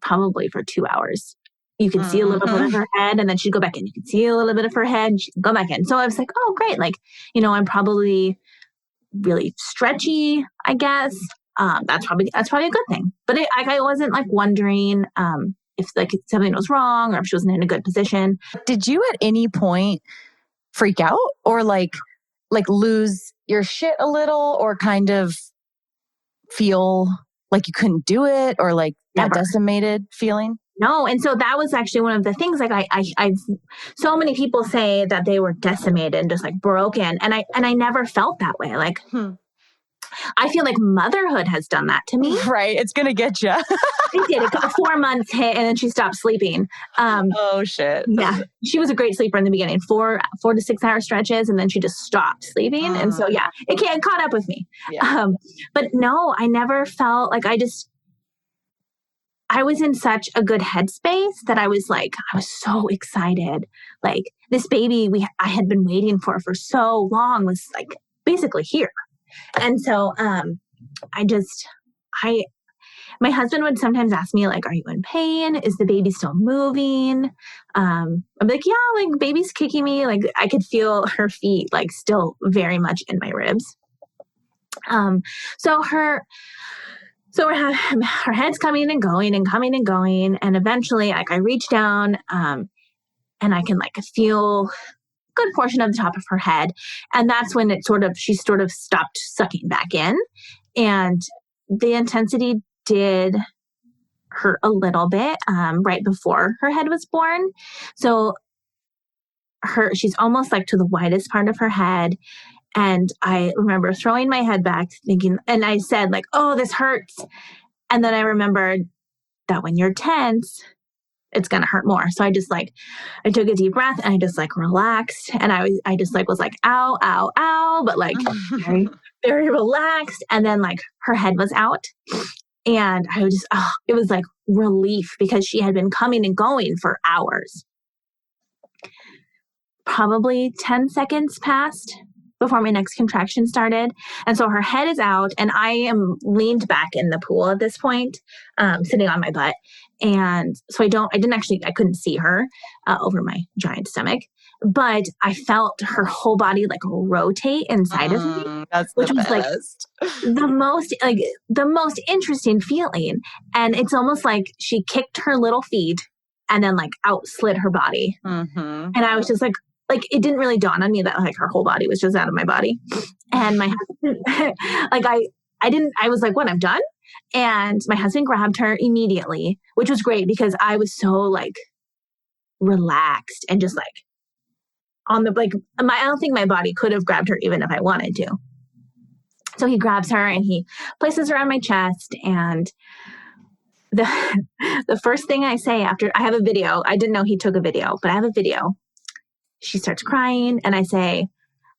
probably for 2 hours, you can see a little bit of her head, and then she'd go back in. You can see a little bit of her head, and she'd go back in. So I was like, oh great. Like, I'm probably really stretchy, I guess. That's probably a good thing. But I wasn't like wondering if like something was wrong or if she wasn't in a good position.
Did you at any point freak out or like lose your shit a little, or kind of feel like you couldn't do it, or like that decimated feeling?
No. And so that was actually one of the things, like I've so many people say that they were decimated and just like broken. And I never felt that way. Like, I feel like motherhood has done that to me.
Right. It's going to get you.
It did. It got 4 months hit, and then she stopped sleeping.
Oh shit.
Yeah. She was a great sleeper in the beginning, 4 to 6 hour stretches. And then she just stopped sleeping. And so, yeah, it caught up with me. Yeah. But no, I never felt like I was in such a good headspace that I was so excited. Like this baby I had been waiting for so long was like basically here. And so, my husband would sometimes ask me, like, are you in pain? Is the baby still moving? I'm like, yeah, like baby's kicking me. Like I could feel her feet, like still very much in my ribs. So her head's coming and going and coming and going. And eventually, like I reach down, and I can like feel a good portion of the top of her head. And that's when she sort of stopped sucking back in. And the intensity did hurt a little bit right before her head was born. So she's almost like to the widest part of her head. And I remember throwing my head back thinking, and I said like, oh, this hurts. And then I remembered that when you're tense, it's going to hurt more. So I took a deep breath and I just like relaxed. And I just like was like, ow, ow, ow, but like very, very relaxed. And then like her head was out. And it was like relief because she had been coming and going for hours. Probably 10 seconds passed before my next contraction started. And so her head is out and I am leaned back in the pool at this point, sitting on my butt. And so I couldn't see her over my giant stomach, but I felt her whole body like rotate inside of me, which was like the most interesting feeling. And it's almost like she kicked her little feet and then like out slid her body. And I was just like it didn't really dawn on me that like her whole body was just out of my body. And my husband, I was like, what, I'm done? And my husband grabbed her immediately, which was great because I was so like relaxed and just like on the, like, I don't think my body could have grabbed her even if I wanted to. So he grabs her and he places her on my chest. And the first thing I say after I have a video, I didn't know he took a video, but I have a video. She starts crying and I say,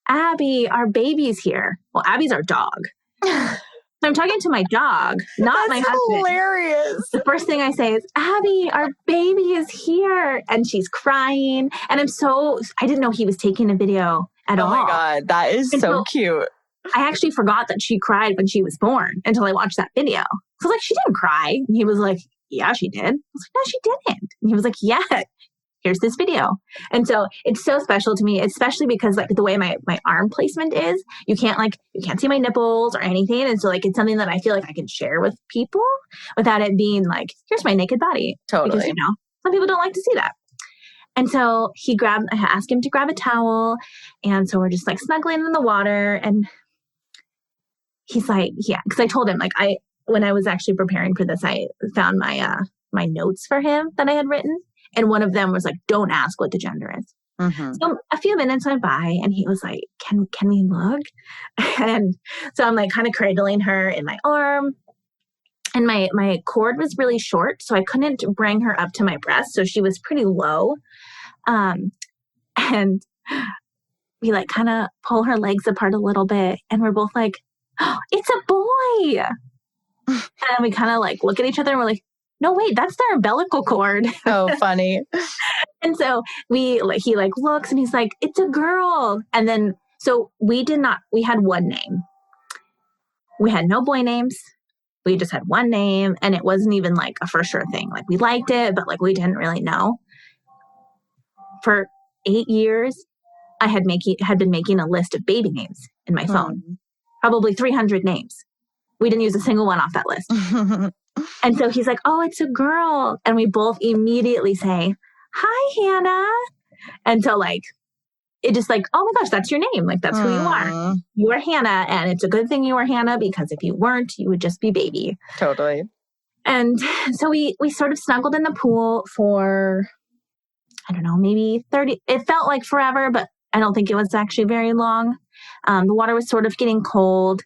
Abby, our baby's here. Well, Abby's our dog. So I'm talking to my dog, not my husband.
Hilarious.
The first thing I say is, Abby, our baby is here. And she's crying. And I didn't know he was taking a video at all.
Oh my God, that is so cute.
I actually forgot that she cried when she was born until I watched that video. So I was like, she didn't cry. And he was like, yeah, she did. I was like, no, she didn't. And he was like, yeah. Here's this video. And so it's so special to me, especially because like the way my arm placement is, you can't see my nipples or anything. And so like, it's something that I feel like I can share with people without it being like, here's my naked body.
Totally.
Because, some people don't like to see that. And so I asked him to grab a towel. And so we're just like snuggling in the water. And he's like, yeah, because I told him when I was actually preparing for this, I found my notes for him that I had written. And one of them was like, don't ask what the gender is. So a few minutes went by and he was like, can we look? And so I'm like kind of cradling her in my arm. And my cord was really short, so I couldn't bring her up to my breast. So she was pretty low. And we like kind of pull her legs apart a little bit. And we're both like, oh, it's a boy. And we kind of like look at each other and we're like, no, wait, that's their umbilical cord.
Oh, funny.
And so he looks and he's like, it's a girl. And then, so we had one name. We had no boy names. We just had one name and it wasn't even like a for sure thing. Like we liked it, but like we didn't really know. For 8 years, I had been making a list of baby names in my phone. Probably 300 names. We didn't use a single one off that list. And so he's like, oh, it's a girl. And we both immediately say, hi, Hannah. And so like, it just like, oh my gosh, that's your name. Like, that's who you are. You are Hannah. And it's a good thing you are Hannah because if you weren't, you would just be baby.
Totally.
And so we sort of snuggled in the pool for, I don't know, maybe 30. It felt like forever, but I don't think it was actually very long. The water was sort of getting cold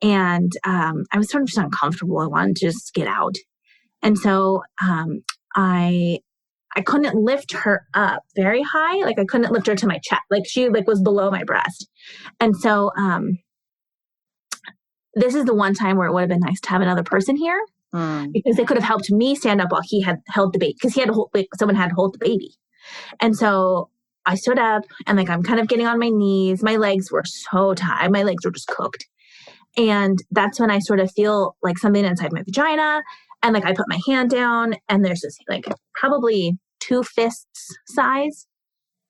and I was sort of just uncomfortable. I wanted to just get out. And so I couldn't lift her up very high. Like I couldn't lift her to my chest. Like she was below my breast. And so this is the one time where it would have been nice to have another person here because they could have helped me stand up while he had held the baby because he had someone had to hold the baby. And so I stood up and like I'm kind of getting on my knees. My legs were so tired. My legs were just cooked. And that's when I sort of feel like something inside my vagina. And like I put my hand down and there's this like probably 2 fists size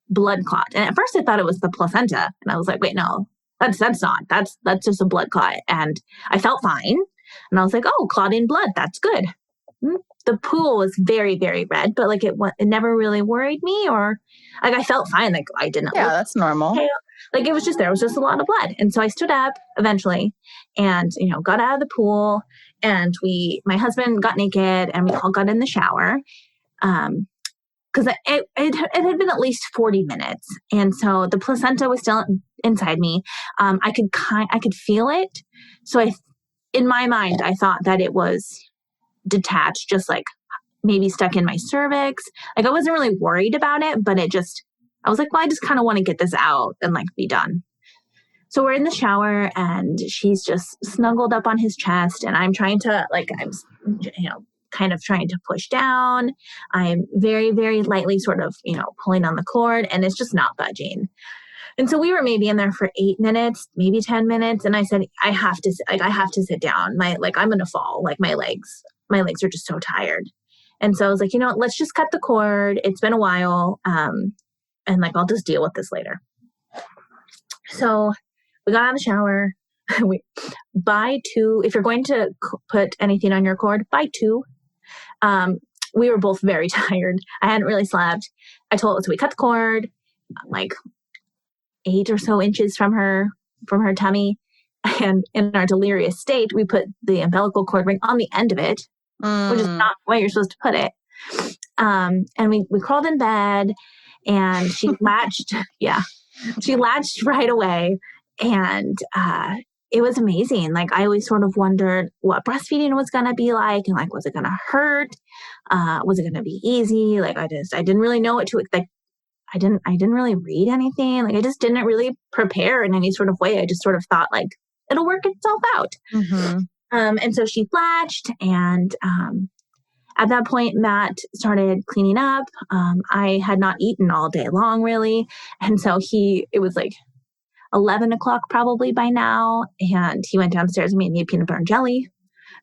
blood clot. And at first I thought it was the placenta. And I was like, wait, no, that's not. That's just a blood clot. And I felt fine. And I was like, oh, clotting blood. That's good. the pool was very, very red, but like it never really worried me, or like I felt fine. Like I didn't.
Yeah, that's normal.
Pale. Like it was just, there was just a lot of blood. And so I stood up eventually and, got out of the pool, and my husband got naked and we all got in the shower. Because it had been at least 40 minutes. And so the placenta was still inside me. I could feel it. So in my mind, I thought that it was detached, just like maybe stuck in my cervix. Like I wasn't really worried about it, but I was like, well, I just kind of want to get this out and like be done. So we're in the shower and she's just snuggled up on his chest, and I'm trying to kind of trying to push down. I'm very, very lightly sort of, pulling on the cord, and it's just not budging. And so we were maybe in there for 8 minutes, maybe 10 minutes. And I said, I have to sit down. I'm going to fall. Like my legs are just so tired. And so I was like, let's just cut the cord. It's been a while. And like, I'll just deal with this later. So we got out of the shower. Buy 2. If you're going to put anything on your cord, buy 2. We were both very tired. I hadn't really slept. So we cut the cord, like 8 or so inches from her tummy. And in our delirious state, we put the umbilical cord ring on the end of it, which is not where you're supposed to put it. And we crawled in bed, and she latched. Yeah, she latched right away. And it was amazing. Like I always sort of wondered what breastfeeding was going to be like, and like, was it going to hurt? Was it going to be easy? Like I didn't really know what to expect. I didn't really read anything. Like I just didn't really prepare in any sort of way. I just sort of thought like it'll work itself out. Mm-hmm. And so she latched, and at that point, Matt started cleaning up. I had not eaten all day long, really. And so it was like 11 o'clock probably by now. And he went downstairs and made me a peanut butter and jelly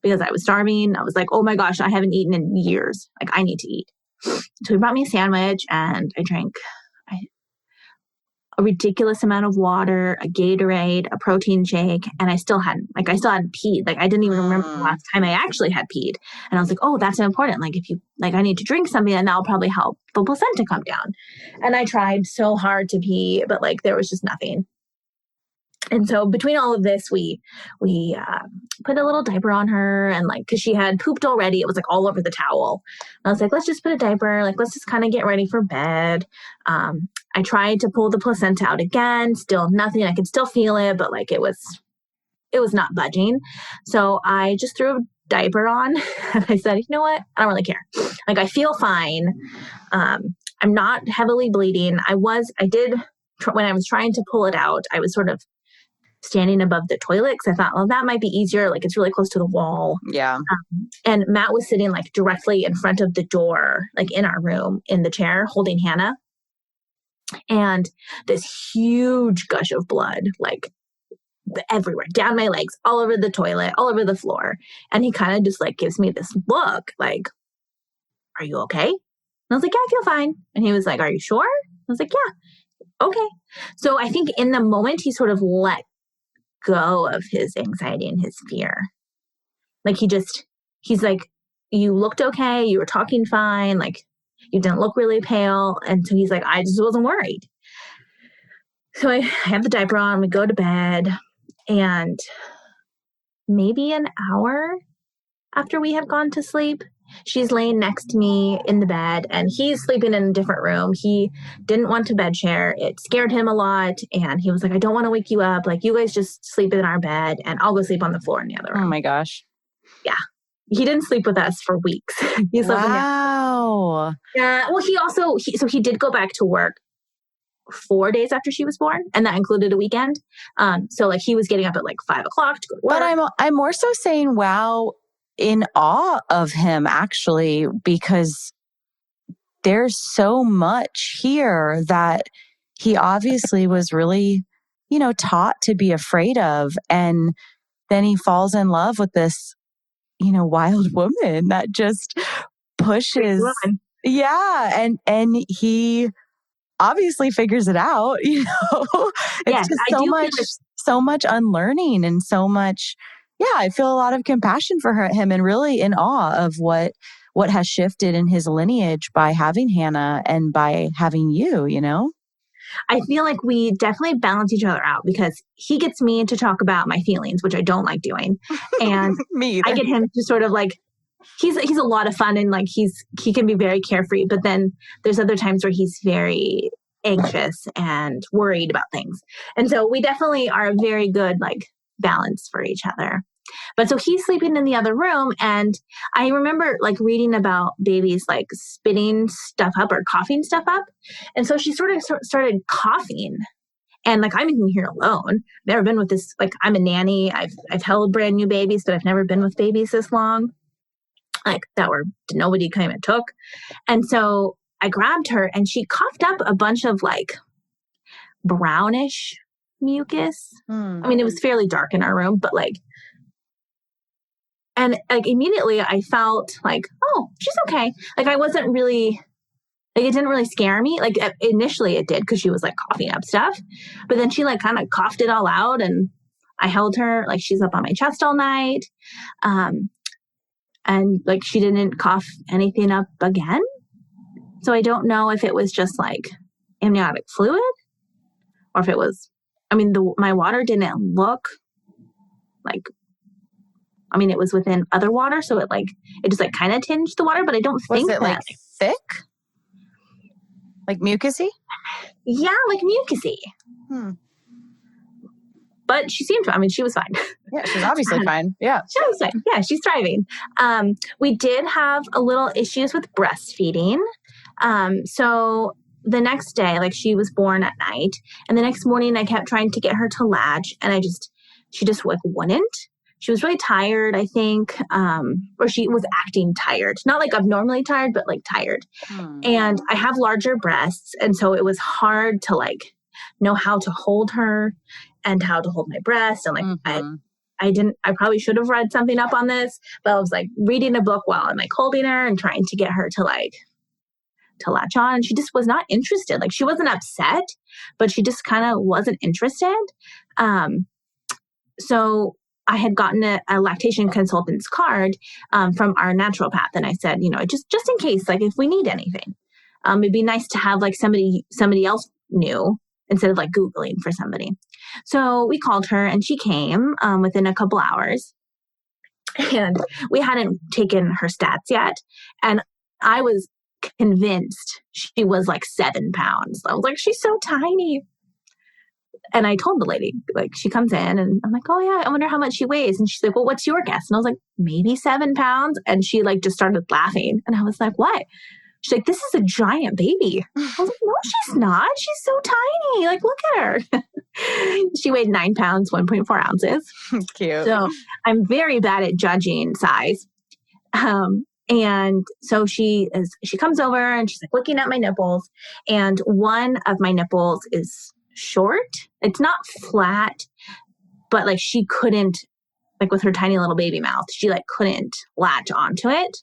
because I was starving. I was like, oh my gosh, I haven't eaten in years. Like I need to eat. So he brought me a sandwich, and I drank a ridiculous amount of water, a Gatorade, a protein shake, and I still hadn't peed. Like I didn't even remember the last time I actually had peed. And I was like, oh, that's important. Like if you, like I need to drink something, and that'll probably help the placenta come down. And I tried so hard to pee, but like there was just nothing. And so between all of this, we put a little diaper on her, and like, cause she had pooped already. It was like all over the towel. And I was like, let's just put a diaper. Like, let's just kind of get ready for bed. I tried to pull the placenta out again, still nothing. I could still feel it, but like, it was not budging. So I just threw a diaper on, and I said, you know what? I don't really care. Like, I feel fine. I'm not heavily bleeding. When I was trying to pull it out, I was sort of standing above the toilet because I thought, well, that might be easier. Like it's really close to the wall. Yeah. And Matt was sitting like directly in front of the door, like in our room in the chair holding Hannah. And this huge gush of blood, like everywhere, down my legs, all over the toilet, all over the floor. And he kind of just like gives me this look like, are you okay? And I was like, yeah, I feel fine. And he was like, are you sure? I was like, yeah. Okay. So I think in the moment he sort of let go of his anxiety and his fear. Like he's like, you looked okay. You were talking fine. Like you didn't look really pale. And so he's like, I just wasn't worried. So I have the diaper on, we go to bed, and maybe an hour after we have gone to sleep, she's laying next to me in the bed, and he's sleeping in a different room. He didn't want to bed share. It scared him a lot. And he was like, I don't want to wake you up. Like, you guys just sleep in our bed, and I'll go sleep on the floor in the other room.
Oh my gosh.
Yeah. He didn't sleep with us for weeks. He slept
wow.
Yeah. Well, he did go back to work 4 days after she was born, and that included a weekend. So like he was getting up at like 5 o'clock to go to work.
But I'm more so saying, wow, in awe of him, actually, because there's so much here that he obviously was really, taught to be afraid of. And then he falls in love with this, wild woman that just pushes. Yeah. And he obviously figures it out, It's just so much unlearning and so much. Yeah, I feel a lot of compassion for him and really in awe of what what has shifted in his lineage by having Hannah and by having you, you know?
I feel like we definitely balance each other out because he gets me to talk about my feelings, which I don't like doing. And
Me either.
I get him to sort of like, he's a lot of fun and like he can be very carefree, but then there's other times where he's very anxious and worried about things. And so we definitely are a very good like balance for each other. But so he's sleeping in the other room. And I remember like reading about babies like spitting stuff up or coughing stuff up. And so she sort of started coughing. And like, I'm in here alone. I've never been with this, like I'm a nanny. I've held brand new babies, but I've never been with babies this long. Like that were nobody came and took. And so I grabbed her and she coughed up a bunch of like brownish mucus. I mean, it was fairly dark in our room, but like, and like immediately I felt like, oh, she's okay. Like I wasn't really, like it didn't really scare me. Like initially it did because she was like coughing up stuff, but then she like kind of coughed it all out and I held her, like she's up on my chest all night. And like she didn't cough anything up again. So I don't know if it was just like amniotic fluid or if it was, I mean, my water didn't look like, I mean, it was within other water. So it just like kind of tinged the water, but I don't think
was it like thick? Like mucusy?
Yeah, like mucusy. But she seemed fine. I mean, she was fine.
Yeah, she's obviously fine. Yeah.
She was fine. Yeah, she's thriving. We did have a little issues with breastfeeding. So the next day, like she was born at night. And the next morning I kept trying to get her to latch. And she just like wouldn't. She was really tired, I think. Or she was acting tired. Not like abnormally tired, but like tired. And I have larger breasts. And so it was hard to like know how to hold her and how to hold my breast. And like, I probably should have read something up on this, but I was like reading a book while I'm like holding her and trying to get her to latch on. And she just was not interested. Like she wasn't upset, but she just kind of wasn't interested. So I had gotten a lactation consultant's card from our naturopath. And I said, you know, just in case, like if we need anything, it'd be nice to have like somebody else knew instead of like Googling for somebody. So we called her and she came within a couple hours and we hadn't taken her stats yet. And I was convinced she was like 7 pounds. I was like, she's so tiny. And I told the lady, like, she comes in and I'm like, oh yeah, I wonder how much she weighs. And she's like, well, what's your guess? And I was like, maybe 7 pounds. And she like just started laughing. And I was like, what? She's like, this is a giant baby. I was like, no, she's not. She's so tiny. Like, look at her. She weighed 9 pounds, 1.4 ounces.
Cute.
So I'm very bad at judging size. And so she comes over and she's like looking at my nipples. And one of my nipples is short. It's not flat, but like she couldn't, like with her tiny little baby mouth, she like couldn't latch onto it.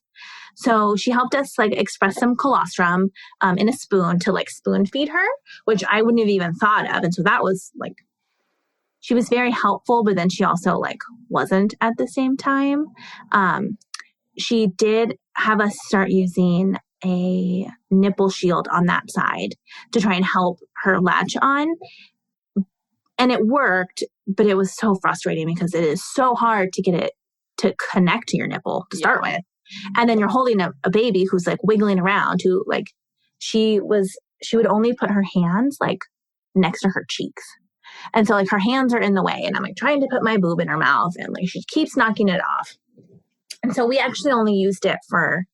So she helped us like express some colostrum in a spoon to like spoon feed her, which I wouldn't have even thought of. And so that was like, she was very helpful, but then she also like wasn't at the same time. She did have us start using a nipple shield on that side to try and help her latch on. And it worked, but it was so frustrating because it is so hard to get it to connect to your nipple to start with. And then you're holding a baby who's like wiggling around, who like, she would only put her hands like next to her cheeks. And so like her hands are in the way and I'm like trying to put my boob in her mouth and like she keeps knocking it off. And so we actually only used it for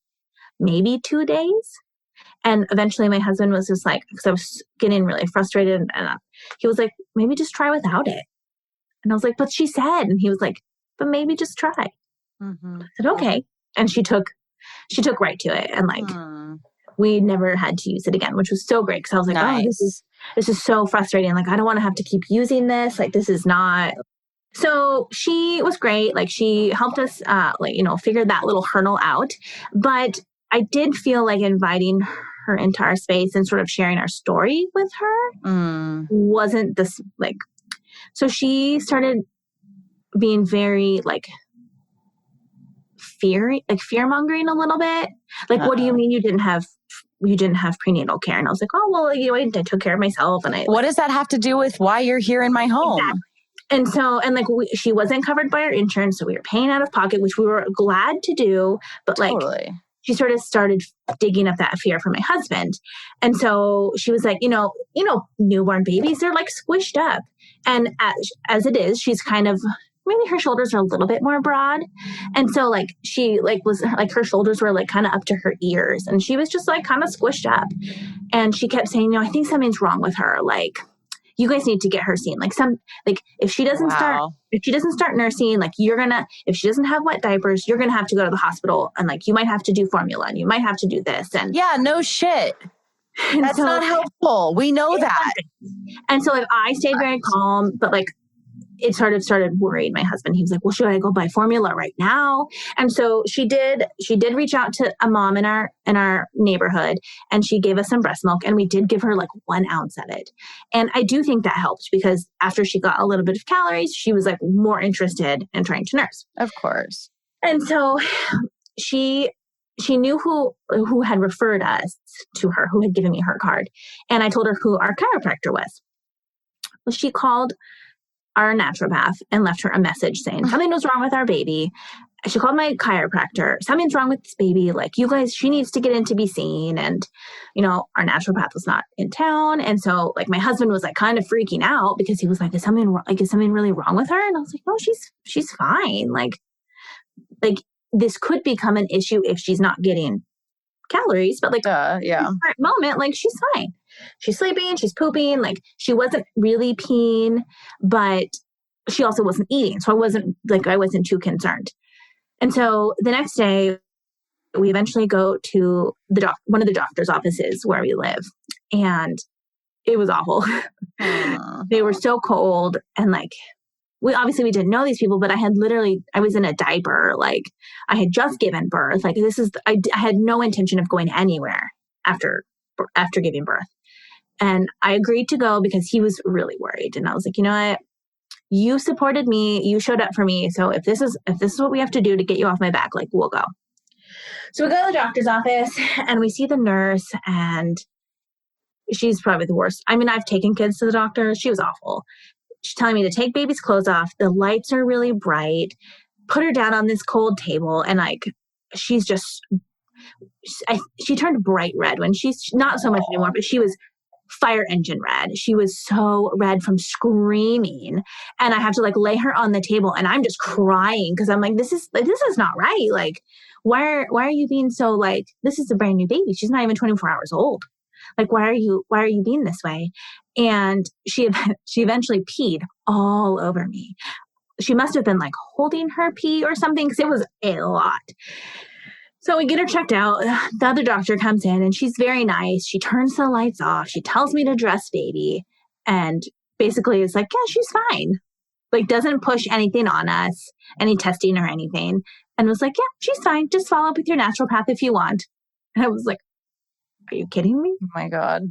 maybe 2 days. And eventually my husband was just like, because I was getting really frustrated and he was like, maybe just try without it. And I was like, but she said, and he was like, but maybe just try. I said, okay. And she took right to it. And like, we never had to use it again, which was so great. Cause I was like, oh, this is so frustrating. Like, I don't want to have to keep using this. Like, this is not. So she was great. Like she helped us, figure that little hurdle out. But I did feel like inviting her into our space and sort of sharing our story with her wasn't this like, so she started being very like fear mongering a little bit. Like, what do you mean you didn't have prenatal care? And I was like, oh, well, I took care of myself. And
what does that have to do with why you're here in my home?
Exactly. And so, and like, she wasn't covered by our insurance. So we were paying out of pocket, which we were glad to do. But like, she sort of started digging up that fear for my husband. And so she was like, newborn babies, they're like squished up. And as it is, she's kind of, maybe her shoulders are a little bit more broad. And so like, she like was like, her shoulders were like kind of up to her ears, and she was just like kind of squished up. And she kept saying, I think something's wrong with her. Like, you guys need to get her seen. Like if she doesn't start nursing, like if she doesn't have wet diapers, you're going to have to go to the hospital, and like, you might have to do formula, and you might have to do this. And
yeah, no shit. That's not helpful. We know that.
And so like, I stayed very calm, but like, it sort of started worrying my husband. He was like, well, should I go buy formula right now? And so she did reach out to a mom in our neighborhood, and she gave us some breast milk, and we did give her like 1 ounce of it. And I do think that helped, because after she got a little bit of calories, she was like more interested in trying to nurse.
Of course. And
so she knew who had referred us to her, who had given me her card. And I told her who our chiropractor was. Well, she called our naturopath and left her a message saying something was wrong with our baby. She called my chiropractor. Something's wrong with this baby. Like, you guys, she needs to get in to be seen. And, our naturopath was not in town. And so like, my husband was like kind of freaking out, because he was like, is something really wrong with her? And I was like, no, she's fine. Like this could become an issue if she's not getting calories, but like, in the current moment, like, she's fine. She's sleeping, she's pooping, like, she wasn't really peeing, but she also wasn't eating. So I wasn't too concerned. And so the next day, we eventually go to one of the doctor's offices where we live, and it was awful. They were so cold, and like, we didn't know these people, but I was in a diaper. Like, I had just given birth. Like, I had no intention of going anywhere after giving birth. And I agreed to go because he was really worried. And I was like, you know what? You supported me. You showed up for me. So if this is what we have to do to get you off my back, like, we'll go. So we go to the doctor's office, and we see the nurse, and she's probably the worst. I mean, I've taken kids to the doctor. She was awful. She's telling me to take baby's clothes off. The lights are really bright. Put her down on this cold table. And like, she turned bright red, when she's not so much anymore, but she was fire engine red. She was so red from screaming. And I have to like lay her on the table, and I'm just crying, because I'm like, this is not right. Like, why are you being so like, this is a brand new baby. She's not even 24 hours old. Like, why are you being this way? And she eventually peed all over me. She must have been like holding her pee or something, because it was a lot. So we get her checked out. The other doctor comes in, and she's very nice. She turns the lights off. She tells me to dress baby, and basically is like, yeah, she's fine. Like, doesn't push anything on us, any testing or anything. And was like, yeah, she's fine. Just follow up with your naturopath if you want. And I was like, are you kidding me?
Oh my God.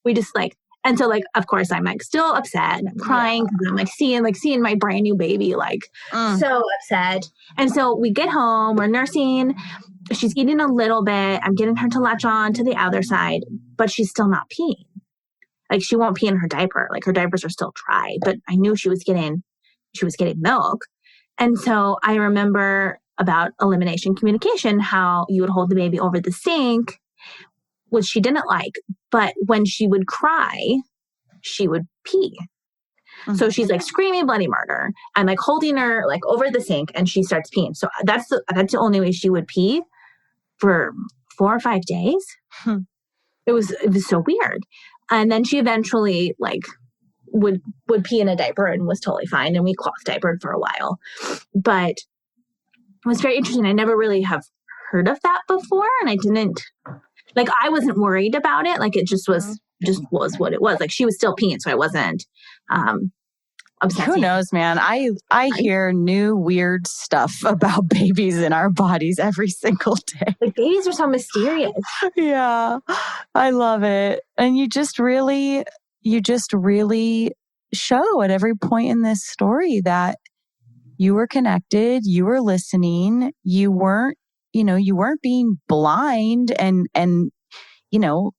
We just like, and so like, of course I'm like still upset, and I'm crying, because I'm like seeing my brand new baby, like so upset. And so we get home, we're nursing. She's eating a little bit. I'm getting her to latch on to the other side, but she's still not peeing. Like, she won't pee in her diaper. Like, her diapers are still dry, but I knew she was getting milk. And so I remember about elimination communication, how you would hold the baby over the sink, which she didn't like. But when she would cry, she would pee. Mm-hmm. So she's like screaming bloody murder. I'm like holding her like over the sink, and she starts peeing. So that's the only way she would pee for 4 or 5 days. It was so weird. And then she eventually like would pee in a diaper and was totally fine. And we cloth diapered for a while. But it was very interesting. I never really have heard of that before. And I didn't, like, I wasn't worried about it. Like, it just was what it was. Like, she was still peeing. So I wasn't obsessed.
Who knows, man? I hear new weird stuff about babies in our bodies every single day.
Like, babies are so mysterious.
Yeah, I love it. And you just really show at every point in this story that You were connected. You were listening. You weren't being blind and,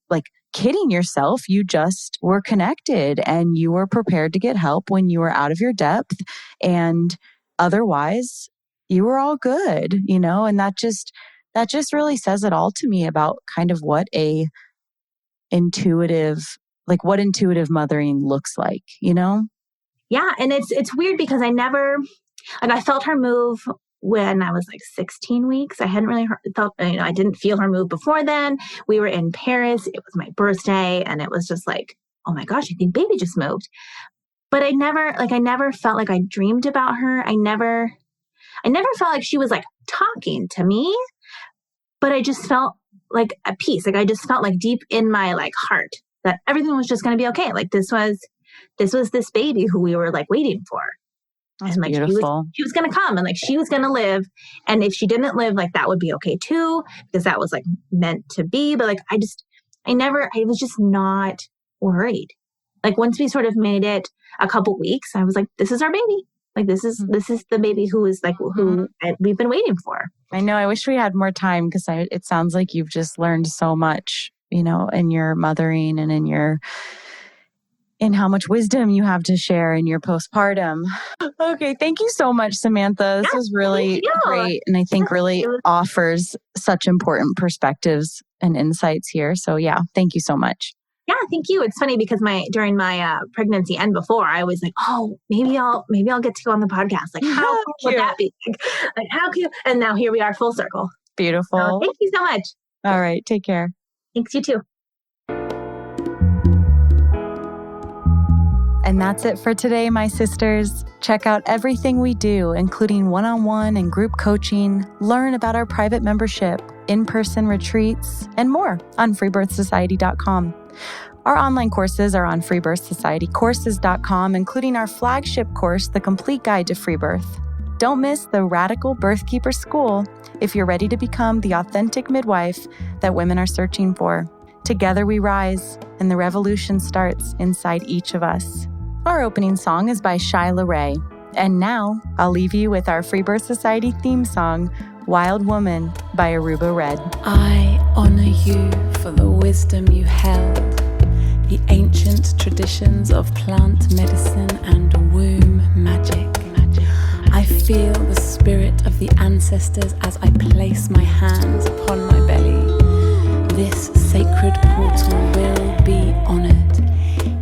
like kidding yourself. You just were connected and you were prepared to get help when you were out of your depth. And otherwise, you were all good, and that just really says it all to me about kind of what intuitive mothering looks like,
Yeah. And it's weird because I felt her move when I was like 16 weeks. I hadn't really felt, I didn't feel her move before then. We were in Paris. It was my birthday. And it was just like, oh my gosh, I think baby just moved. But I never felt like I dreamed about her. I never felt like she was like talking to me, but I just felt like at peace. Like I just felt like deep in my like heart that everything was just going to be okay. Like this was this baby who we were like waiting for.
That's
and like
beautiful.
she was going to come and like she was going to live. And if she didn't live, like that would be okay too, because that was like meant to be. But like I was just not worried. Like once we sort of made it a couple weeks, I was like, this is our baby. Like this is the baby who is like who we've been waiting for.
I know. I wish we had more time because it sounds like you've just learned so much, in your mothering and in how much wisdom you have to share in your postpartum. Okay. Thank you so much, Samantha. This was really great. And I think really offers such important perspectives and insights here. So yeah, thank you so much.
Yeah, thank you. It's funny because during my pregnancy and before, I was like, oh, maybe I'll get to go on the podcast. Like, how cool would that be? Like, how cute? And now here we are, full circle.
Beautiful.
So, thank you so much.
All right, take care.
Thanks, you too.
And that's it for today, my sisters. Check out everything we do, including one-on-one and group coaching. Learn about our private membership, in-person retreats, and more on freebirthsociety.com. Our online courses are on freebirthsocietycourses.com, including our flagship course, The Complete Guide to Freebirth. Don't miss the Radical Birthkeeper School if you're ready to become the authentic midwife that women are searching for. Together we rise, and the revolution starts inside each of us. Our opening song is by Shyla Ray. And now I'll leave you with our Freebirth Society theme song, Wild Woman by Aruba Red.
I honor you for the wisdom you held, the ancient traditions of plant medicine and womb magic. I feel the spirit of the ancestors as I place my hands upon my belly. This sacred portal will be honored.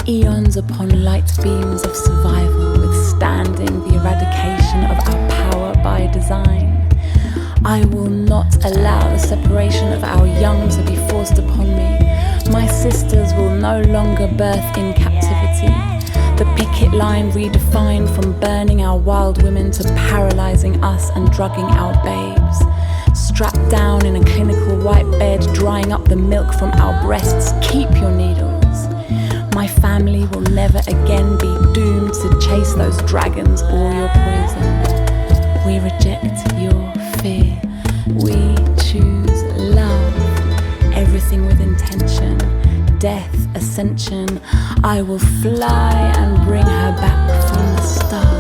Eons upon light beams of survival, withstanding the eradication of our power by design. I will not allow the separation of our young to be forced upon me. My sisters will no longer birth in captivity. The picket line redefined from burning our wild women to paralyzing us and drugging our babes. Strapped down in a clinical white bed, drying up the milk from our breasts. Keep your needles. My family will never again be doomed to chase those dragons or your poison. We reject your fear. We choose love. Everything with intention. Death, ascension. I will fly and bring her back from the stars.